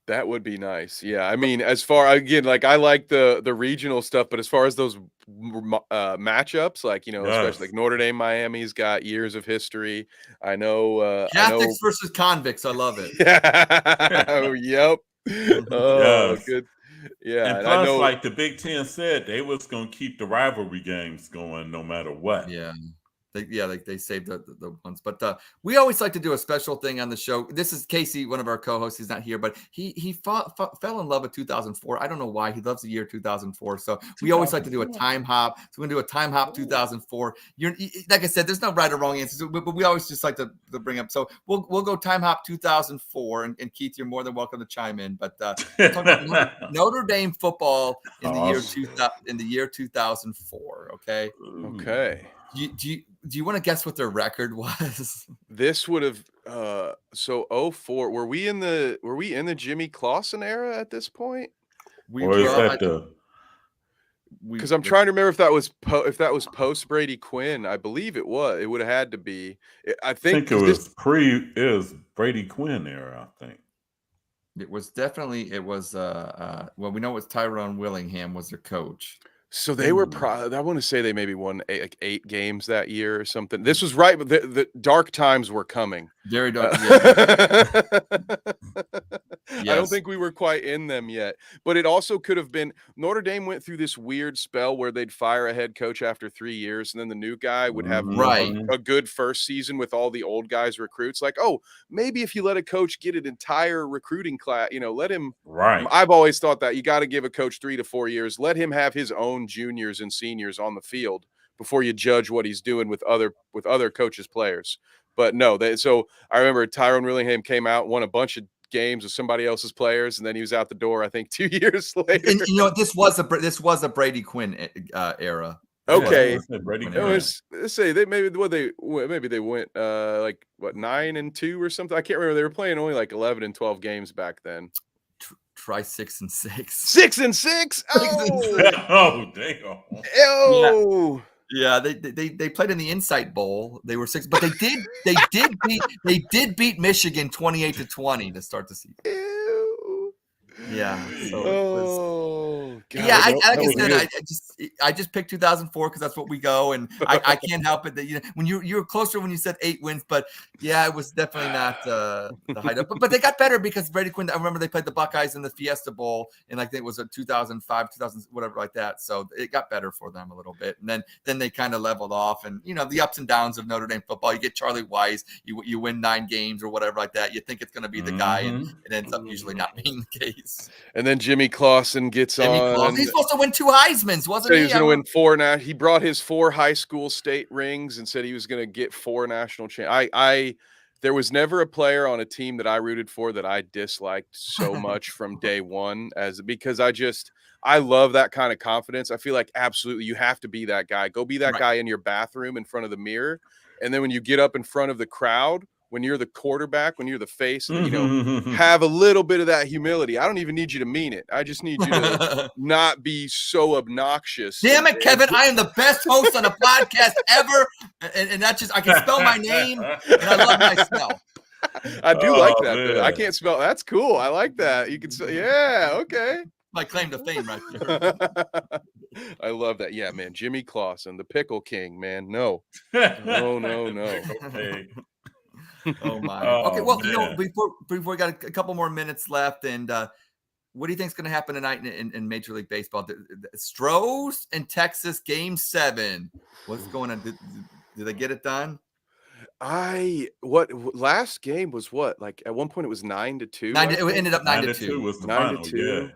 That would be nice. Yeah. I mean, as far, again, like I like the regional stuff, but as far as those matchups, like, especially like Notre Dame, Miami's got years of history. I know. Catholics versus convicts. I love it. Oh, yep. Oh, good. Yeah. And plus, I know, like the Big Ten said, they was going to keep the rivalry games going no matter what. Yeah. They saved the ones. But we always like to do a special thing on the show. This is Casey, one of our co-hosts. He's not here, but he fell in love with 2004. I don't know why. He loves the year 2004. So we always like to do a time hop. So we're going to do a time hop 2004. Like I said, there's no right or wrong answers, but we always just like to bring up. So we'll go time hop 2004. And Keith, you're more than welcome to chime in. But talking about Notre Dame football in the year 2004. Okay. Okay. Do you want to guess what their record was? This would have 04. Were we in the Jimmy Clausen era at this point? Because I'm trying to remember if that was post Brady Quinn. I believe it was. It would have had to be. I think it was Brady Quinn era. I think it was definitely. It was. Well, we know it was Tyrone Willingham was their coach. So they were. I want to say they maybe won 8 games that year or something. This was right, but the dark times were coming. Very dark. Yeah. Yes. I don't think we were quite in them yet, but it also could have been Notre Dame went through this weird spell where they'd fire a head coach after 3 years, and then the new guy would have a good first season with all the old guys recruits. Like, oh, maybe if you let a coach get an entire recruiting class, let him. Right. I've always thought that you got to give a coach 3 to 4 years. Let him have his own juniors and seniors on the field before you judge what he's doing with other coaches' players. But no, so I remember Tyrone Willingham came out, won a bunch of games with somebody else's players, and then he was out the door, I think 2 years later. And this was a Brady Quinn era. Okay. Brady Quinn. Let's say maybe they went 9-2 or something. I can't remember. They were playing only like 11 and 12 games back then. Try 6-6. 6-6. Oh, oh damn. Oh. Yeah, they played in the Insight Bowl. They were 6, but they did beat Michigan 28-20 to start the season. Ew. Yeah. So God, yeah, I just picked 2004 because that's what we go, and I can't help it that when you were closer when you said 8 wins, but yeah, it was definitely not the height up. But they got better because Brady Quinn. I remember they played the Buckeyes in the Fiesta Bowl, and I think it was a 2005, 2000, whatever like that. So it got better for them a little bit, and then they kind of leveled off. And the ups and downs of Notre Dame football. You get Charlie Weiss, you win 9 games or whatever like that. You think it's going to be the guy, and it ends up usually not being the case. And then Jimmy Clausen gets on. He's supposed to win 2 Heismans, wasn't he? He was going to win 4 now. He brought his 4 high school state rings and said he was going to get 4 national championships. There was never a player on a team that I rooted for that I disliked so much from day one, because I love that kind of confidence. I feel like absolutely you have to be that guy. Go be that guy in your bathroom in front of the mirror, and then when you get up in front of the crowd, when you're the quarterback, when you're the face, have a little bit of that humility. I don't even need you to mean it. I just need you to not be so obnoxious. Damn it, Kevin. I am the best host on a podcast ever. And that's just, I can spell my name, and I love my spell. I do like that. Man. I can't spell. That's cool. I like that. You can say, yeah, okay. My claim to fame right there. I love that. Yeah, man. Jimmy Clausen, the Pickle King, man. No. Okay. Oh my. Okay, well, before we got a couple more minutes left, and what do you think is going to happen tonight in Major League Baseball? The Stros and Texas Game 7. What's going on? Did they get it done? Last game was what? Like at one point it was 9-2. It ended up 9-2. Was the 9-2.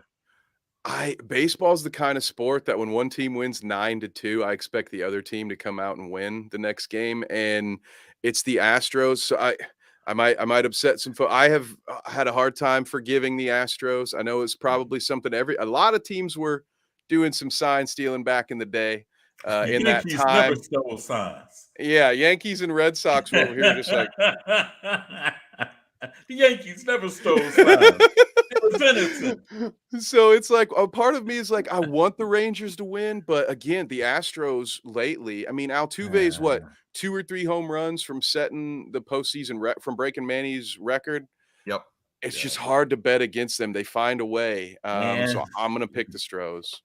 Yeah. Baseball's the kind of sport that when one team wins 9-2, I expect the other team to come out and win the next game, and it's the Astros. So I might upset some folks. I have had a hard time forgiving the Astros. I know it's probably something a lot of teams were doing some sign stealing back in the day. In that time, never stole signs. Yeah, Yankees and Red Sox were over here just like the Yankees never stole signs. It was innocent. So it's like a part of me is like I want the Rangers to win, but again, the Astros lately. I mean, Altuve's 2 or 3 home runs from setting the postseason from breaking Manny's record. Yep. It's just hard to bet against them. They find a way. So I'm going to pick the Stros.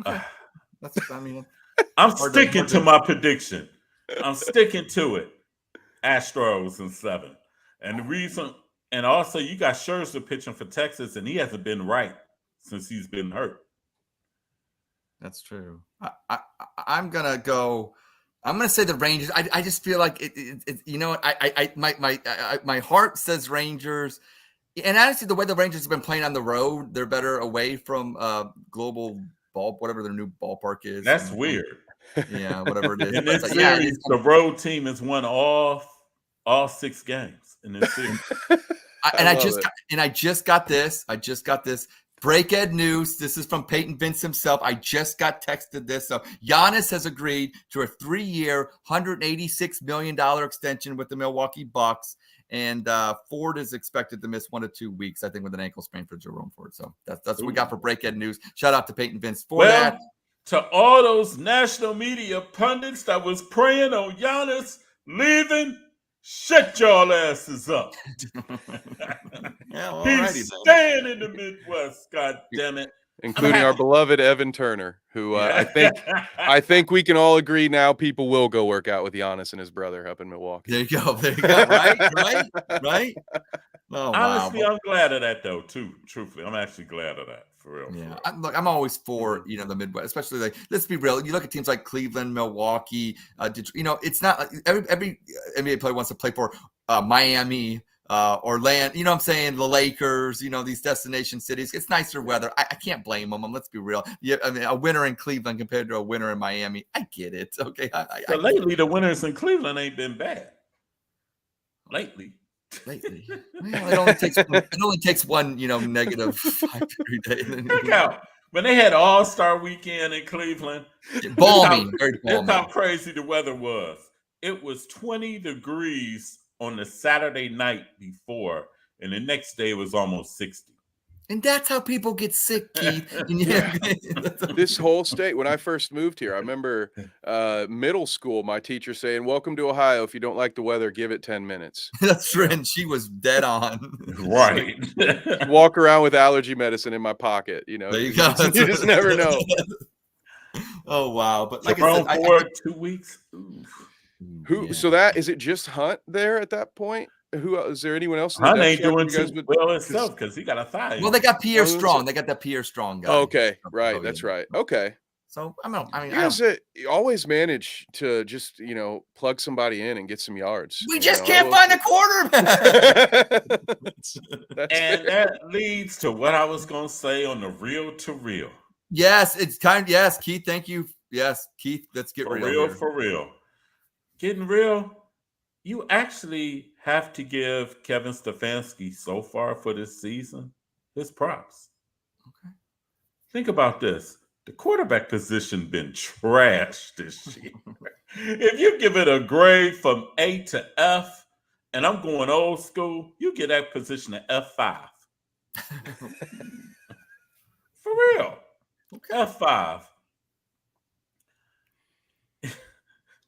Okay. I'm sticking to my prediction. I'm sticking to it. Astros in 7. And the reason, and also you got Scherzer pitching for Texas, and he hasn't been right since he's been hurt. That's true. I'm going to go I'm gonna say the Rangers. I just feel like it you know, my heart says Rangers. And honestly, the way the Rangers have been playing on the road, they're better away from global ball, whatever their new ballpark is. That's weird. Yeah, whatever it is. In this series, the road team has won all 6 games in this series. I just got this. Breakhead news. This is from Peyton Vince himself. I just got texted this. So Giannis has agreed to a 3-year, $186 million extension with the Milwaukee Bucks. And Ford is expected to miss 1 to 2 weeks, I think, with an ankle sprain for Jerome Ford. So that's what we got for Breakhead news. Shout out to Peyton Vince for that. To all those national media pundits that was praying on Giannis leaving, shut y'all asses up. He's staying in the Midwest, God damn it. Including our beloved Evan Turner, who I think we can all agree now people will go work out with Giannis and his brother up in Milwaukee. There you go. Right? Oh, honestly, wow. I'm glad of that, though, too. Truthfully, I'm actually glad of that, for real. Yeah, I'm always for, the Midwest, especially like, let's be real. You look at teams like Cleveland, Milwaukee, Detroit, it's not like every NBA player wants to play for Miami, Orlando, you know what I'm saying? The Lakers, these destination cities. It's nicer weather. I can't blame them. Let's be real. Yeah, I mean, a winter in Cleveland compared to a winter in Miami. I get it. Okay. Lately, the winters in Cleveland ain't been bad. Lately. Well, it only takes one, negative 5-degree day. Look out. When they had All-Star weekend in Cleveland, balmy. That's how crazy the weather was. It was 20 degrees on the Saturday night before, and the next day it was almost 60. And that's how people get sick, Keith. This whole state, when I first moved here, I remember middle school, my teacher saying, "Welcome to Ohio. If you don't like the weather, give it 10 minutes." That's true. And she was dead on. Right. Walk around with allergy medicine in my pocket. There you go. You just never know. Oh, wow. But like I said, for 2 weeks. So that is it just Hunt there at that point? Who is there anyone else? Hunt ain't doing too well himself because he got a thigh. Well, they got Pierre Strong. They got that Pierre Strong guy. Okay, right. That's right. Okay. So you guys always manage to just plug somebody in and get some yards. We just can't find a quarterback. And that leads to what I was going to say on the reel to real. Yes, it's time. Yes, Keith. Thank you. Yes, Keith. Let's get real. For real. Getting real. You actually have to give Kevin Stefanski so far for this season his props. Okay. Think about this. The quarterback position been trashed this year. If you give it a grade from A to F, and I'm going old school, you get that position at F5. For real. Okay. F5.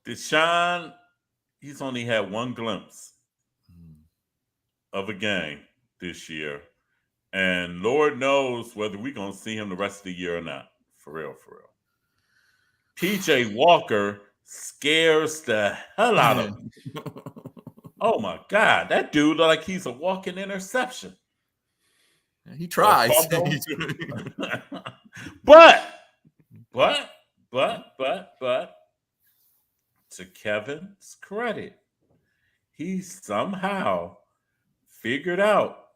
Deshaun, he's only had one glimpse of a game this year. And Lord knows whether we're going to see him the rest of the year or not. For real. PJ Walker scares the hell out of him. Oh, my God. That dude look like he's a walking interception. He tries. But, to Kevin's credit, he somehow figured out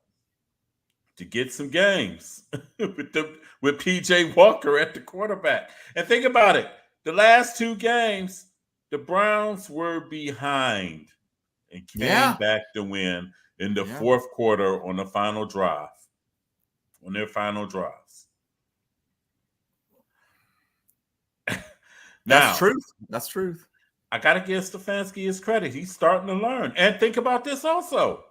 to get some games with PJ Walker at the quarterback. And think about it. The last 2 games, the Browns were behind and came back to win in the fourth quarter on the final drive, on their final drives. Now, That's truth. I got to give Stefanski his credit. He's starting to learn. And think about this also.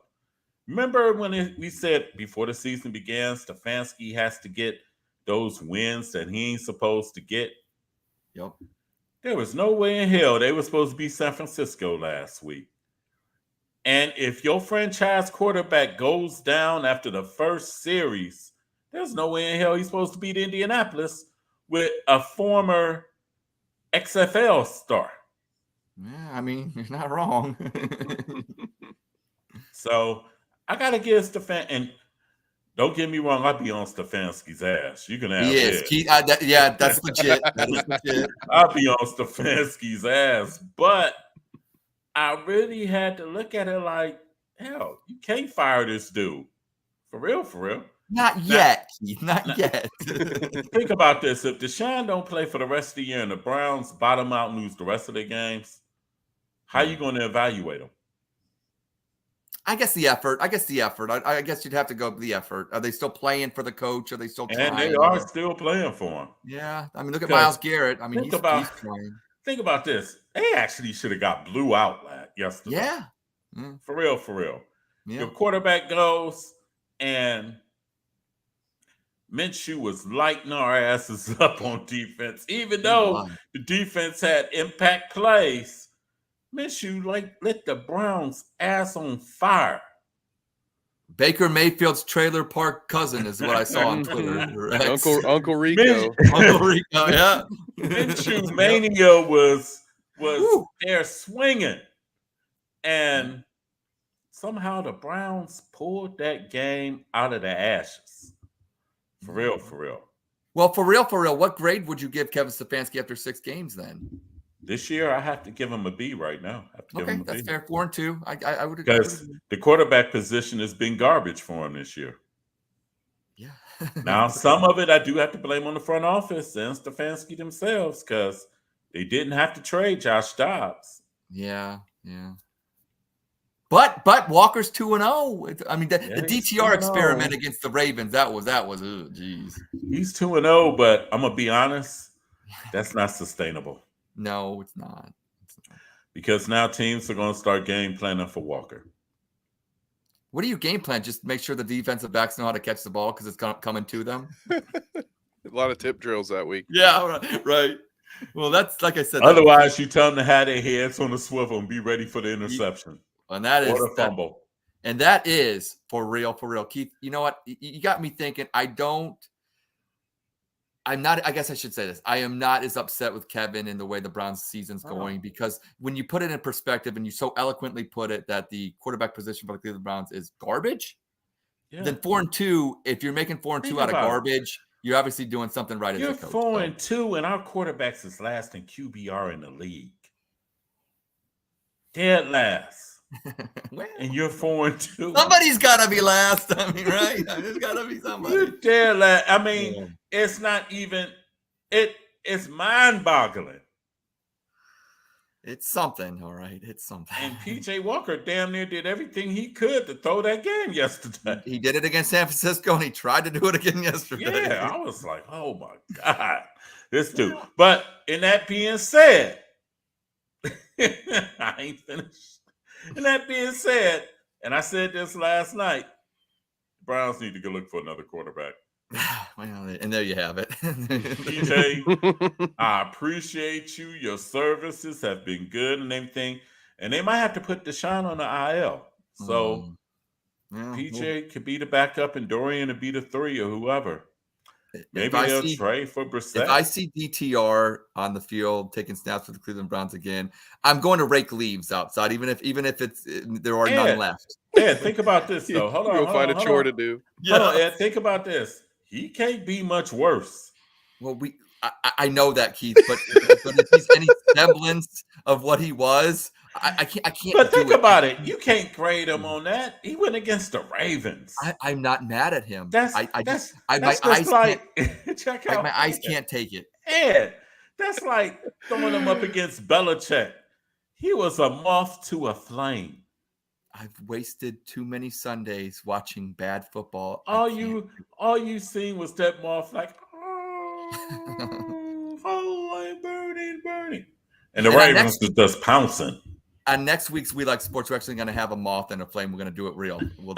Remember when we said before the season began, Stefanski has to get those wins that he ain't supposed to get? Yep. There was no way in hell they were supposed to be San Francisco last week. And if your franchise quarterback goes down after the first series, there's no way in hell he's supposed to beat Indianapolis with a former XFL star. Yeah, I mean, you're not wrong. So I got to give Stefan, and Don't get me wrong. I'll be on Stefanski's ass. You can have it. That's legit. That is legit. I'll be on Stefanski's ass. But I really had to look at it like, hell, you can't fire this dude. For real, for real. Not yet, Keith. Not yet. Think about this. If Deshaun don't play for the rest of the year and the Browns bottom out and lose the rest of their games, how are you going to evaluate them? I guess the effort. I guess you'd have to go with the effort. Are they still playing for the coach? Are they still trying? And they are still playing for him. Yeah. I mean, look at Myles Garrett. I mean, he's trying. Think about this. They actually should have got blew out yesterday. Yeah. For real, for real. Yeah. Your quarterback goes and Minshew was lighting our asses up on defense. Even though the defense had impact plays, Minshew lit the Browns' ass on fire. Baker Mayfield's trailer park cousin is what I saw on Twitter. Right? Uncle Rico. Uncle Rico, yeah. Minshew mania was there swinging. And somehow the Browns pulled that game out of the ashes. For real, for real. Well, for real, what grade would you give Kevin Stefanski after 6 games then? This year, I have to give him a B right now. Okay, that's fair. 4-2. I would agree. Because the quarterback position has been garbage for him this year. Yeah. Now, some of it I do have to blame on the front office and Stefanski themselves because they didn't have to trade Josh Dobbs. Yeah. But Walker's 2-0. I mean, the DTR experiment against the Ravens, that was oh geez. He's 2-0, but I'm gonna be honest, that's not sustainable. No, it's not. Because now teams are going to start game planning for Walker. What do you game plan? Just make sure the defensive backs know how to catch the ball because it's coming to them? A lot of tip drills that week. Yeah, right. Well, that's like I said. Otherwise, you tell them to have their heads on the swivel and be ready for the interception. And that is or the fumble. And that is for real. Keith, you know what? You got me thinking. I'm not, I guess I should say this. I am not as upset with Kevin in the way the Browns season's going because when you put it in perspective and you so eloquently put it that the quarterback position for the Cleveland Browns is garbage, then 4-2, if you're making 4-2 out of garbage, you're obviously doing something right as a coach. You're 4-2 and our quarterbacks is last in QBR in the league. Dead last. Well, and you're 4-2. Somebody's got to be last. I mean, right? There's got to be somebody. You're dead last. I mean, it's not even. It's mind-boggling. It's something, all right. It's something. And PJ Walker damn near did everything he could to throw that game yesterday. He did it against San Francisco, and he tried to do it again yesterday. Yeah, I was like, oh my God, this dude. But in that being said, I ain't finished. And that being said, and I said this last night, Browns need to go look for another quarterback. Well, and there you have it. PJ, I appreciate you. Your services have been good and everything. And they might have to put Deshaun on the IL. So PJ could be the backup and Dorian to be the 3 or whoever. Maybe they'll trade for Brissett. If I see DTR on the field taking snaps for the Cleveland Browns again, I'm going to rake leaves outside, even if there are none left. Yeah, think about this though. Hold on. You'll find a chore to do. Hold on, Ed. Think about this. He can't be much worse. Well, I know that, Keith, but if he's any semblance of what he was, I can't. But think about it. You can't grade him on that. He went against the Ravens. I'm not mad at him. My eyes can't take it. Ed, that's like throwing him up against Belichick. He was a moth to a flame. I've wasted too many Sundays watching bad football. All you seen was that moth like, I'm burning. And the Ravens was just pouncing. On next week's We Like Sportz, we're actually going to have a moth and a flame. We're going to do it real. We're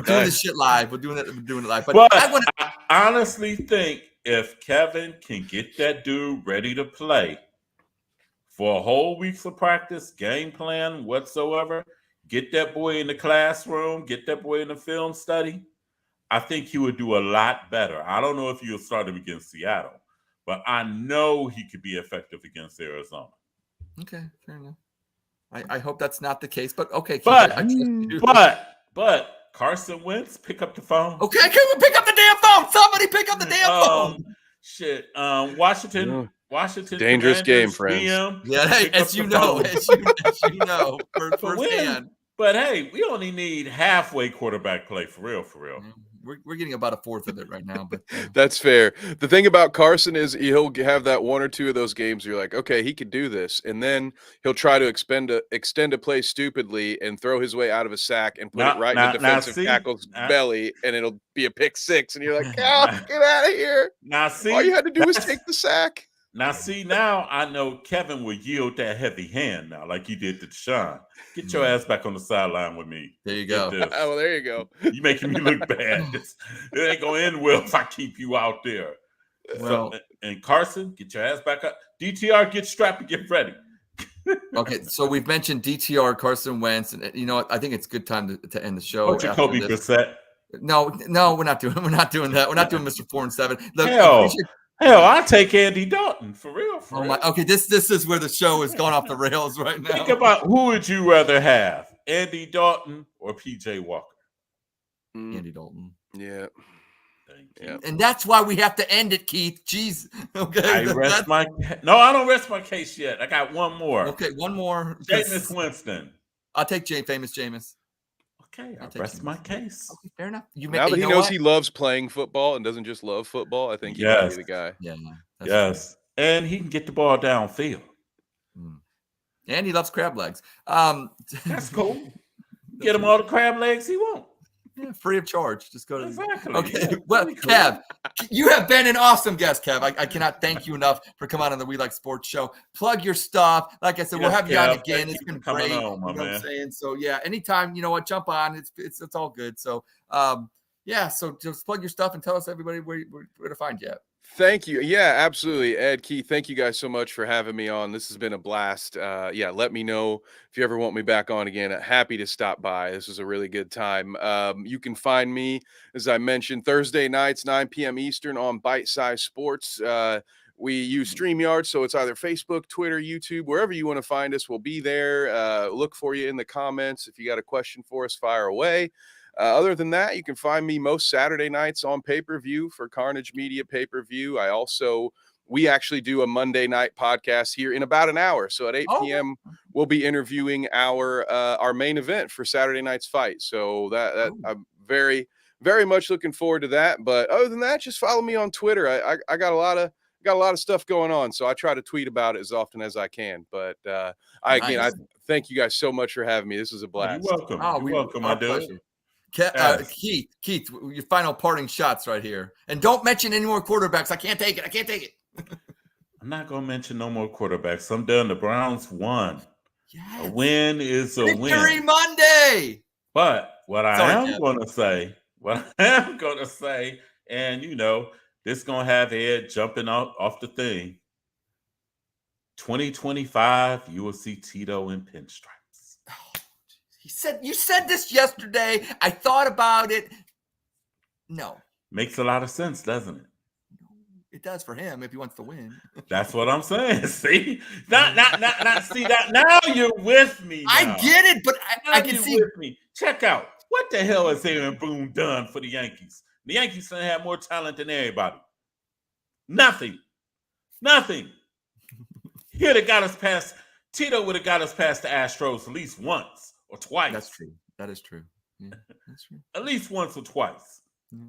doing this shit live. We're doing it live. But I honestly think if Kevin can get that dude ready to play for a whole week's of practice, game plan whatsoever, get that boy in the classroom, get that boy in the film study, I think he would do a lot better. I don't know if he'll start him against Seattle, but I know he could be effective against Arizona. Okay, fair enough. I hope that's not the case, but okay. But Carson Wentz, pick up the phone. Okay, can we pick up the damn phone? Somebody pick up the damn phone. Shit. Washington. Dangerous game, Commanders, friends. GM, Yeah, hey, as you know, firsthand. But hey, we only need halfway quarterback play for real. We're getting about a fourth of it right now, but That's fair. The thing about Carson is he'll have that one or two of those games where you're like, okay, he could do this, and then he'll try to extend a play stupidly and throw his way out of a sack and put it right in the defensive tackle's belly, and it'll be a pick six, and you're like, oh, get out of here! Now see, all you had to do was take the sack. Now I know Kevin will yield that heavy hand now, like you did to Deshaun. Get your ass back on the sideline with me. There you go. Oh, well, there you go. You making me look bad. It ain't gonna end well if I keep you out there. Well, and Carson, get your ass back up. DTR, get strapped and get ready. Okay, so we've mentioned DTR, Carson Wentz, and you know what? I think it's a good time to end the show. Or Jacoby Brissett. No, we're not doing that. We're not doing Mr. 4-7. Look, Hell, I take Andy Dalton for real. Okay, this is where the show is going off the rails right now. Think about who would you rather have, Andy Dalton or PJ Walker? Andy Dalton. Yeah. Yeah. And that's why we have to end it, Keith. Jeez. Okay. I don't rest my case yet. I got one more. Okay, one more. Jameis Winston. I'll take famous Jameis. Okay, I rest my case. Okay, fair enough. Now that he knows he loves playing football and doesn't just love football, I think he might be the guy. Yeah. Yes. Cool. And he can get the ball downfield. And he loves crab legs. That's cool. Get him all the crab legs he wants. Yeah, free of charge. Just go to exactly. Okay. Yeah, well, Kev, you have been an awesome guest, Kev. I cannot thank you enough for coming on the We Like Sportz Show. Plug your stuff. Like I said, we'll have you on again. It's been great. On, you know what I'm saying? So yeah, anytime, you know what, jump on. It's all good. So yeah, so just plug your stuff and tell us everybody where to find you at. Thank you. Yeah, absolutely. Ed, Keith, thank you guys so much for having me on. This has been a blast. Yeah, let me know if you ever want me back on again. Happy to stop by. This was a really good time. You can find me, as I mentioned, Thursday nights, 9 p.m. Eastern on Bite Size Sports. We use StreamYard, so it's either Facebook, Twitter, YouTube, wherever you want to find us, we'll be there. Look for you in the comments. If you got a question for us, fire away. Other than that, you can find me most Saturday nights on pay-per-view for Carnage Media pay-per-view. We actually do a Monday night podcast here in about an hour. So at 8 p.m., we'll be interviewing our main event for Saturday night's fight. So that I'm very, very much looking forward to that. But other than that, just follow me on Twitter. I got a lot of stuff going on, so I try to tweet about it as often as I can. But I thank you guys so much for having me. This was a blast. You're welcome. You're welcome, my dude. Keith, your final parting shots right here. And don't mention any more quarterbacks. I can't take it. I'm not going to mention no more quarterbacks. I'm done. The Browns won. Yes. A win is a win. Victory Monday. But what I am going to say, and you know, this going to have Ed jumping off the thing. 2025, you will see Tito in pinstripes. You said this yesterday. I thought about it. No. Makes a lot of sense, doesn't it? It does for him if he wants to win. That's what I'm saying. See? Not see that. Now you're with me. Now. I get it, but I can see. With me. Check out. What the hell has Aaron Boone done for the Yankees? The Yankees have more talent than everybody. Nothing. He'd have got us past. Tito would have got us past the Astros at least once or twice. That's true. That is true. Yeah, that's true. At least once or twice. Yeah.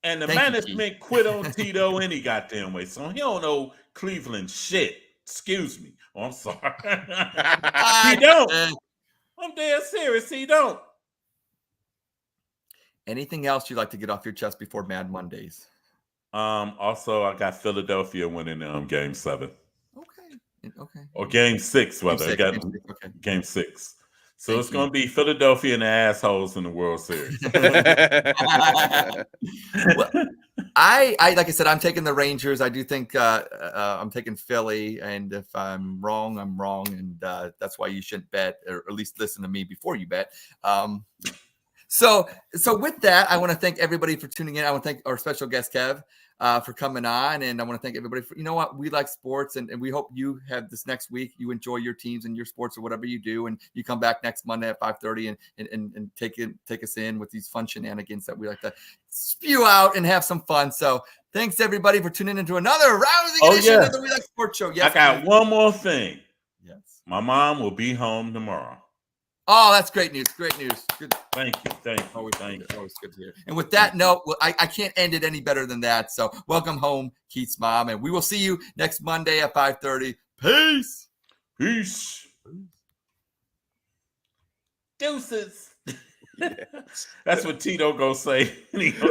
And the management quit on Tito any goddamn way. So he don't know Cleveland shit. Excuse me. Oh, I'm sorry. He don't. I'm dead serious. He don't. Anything else you'd like to get off your chest before Mad Mondays? Also, I got Philadelphia winning Game 7. Okay. Or Game 6, rather. Game 6. So it's going to be Philadelphia and the assholes in the World Series. Well, I like I said, I'm taking the Rangers. I do think I'm taking Philly, and if I'm wrong, I'm wrong, and that's why you shouldn't bet, or at least listen to me before you bet. So with that, I want to thank everybody for tuning in. I want to thank our special guest, Kev. for coming on. And I want to thank everybody for, we like sports. And we hope you have this next week. You enjoy your teams and your sports or whatever you do. And you come back next Monday at 5:30 and take us in with these fun shenanigans that we like to spew out and have some fun. So thanks everybody for tuning into another rousing edition of the We Like Sportz Show. Yes, I got one more thing. Yes. My mom will be home tomorrow. Oh, that's great news. Great news. Good. Thank you. Always good to hear. And with that note, I can't end it any better than that. So welcome home, Keith's mom. And we will see you next Monday at 5:30. Peace. Deuces. That's what Tito gonna say.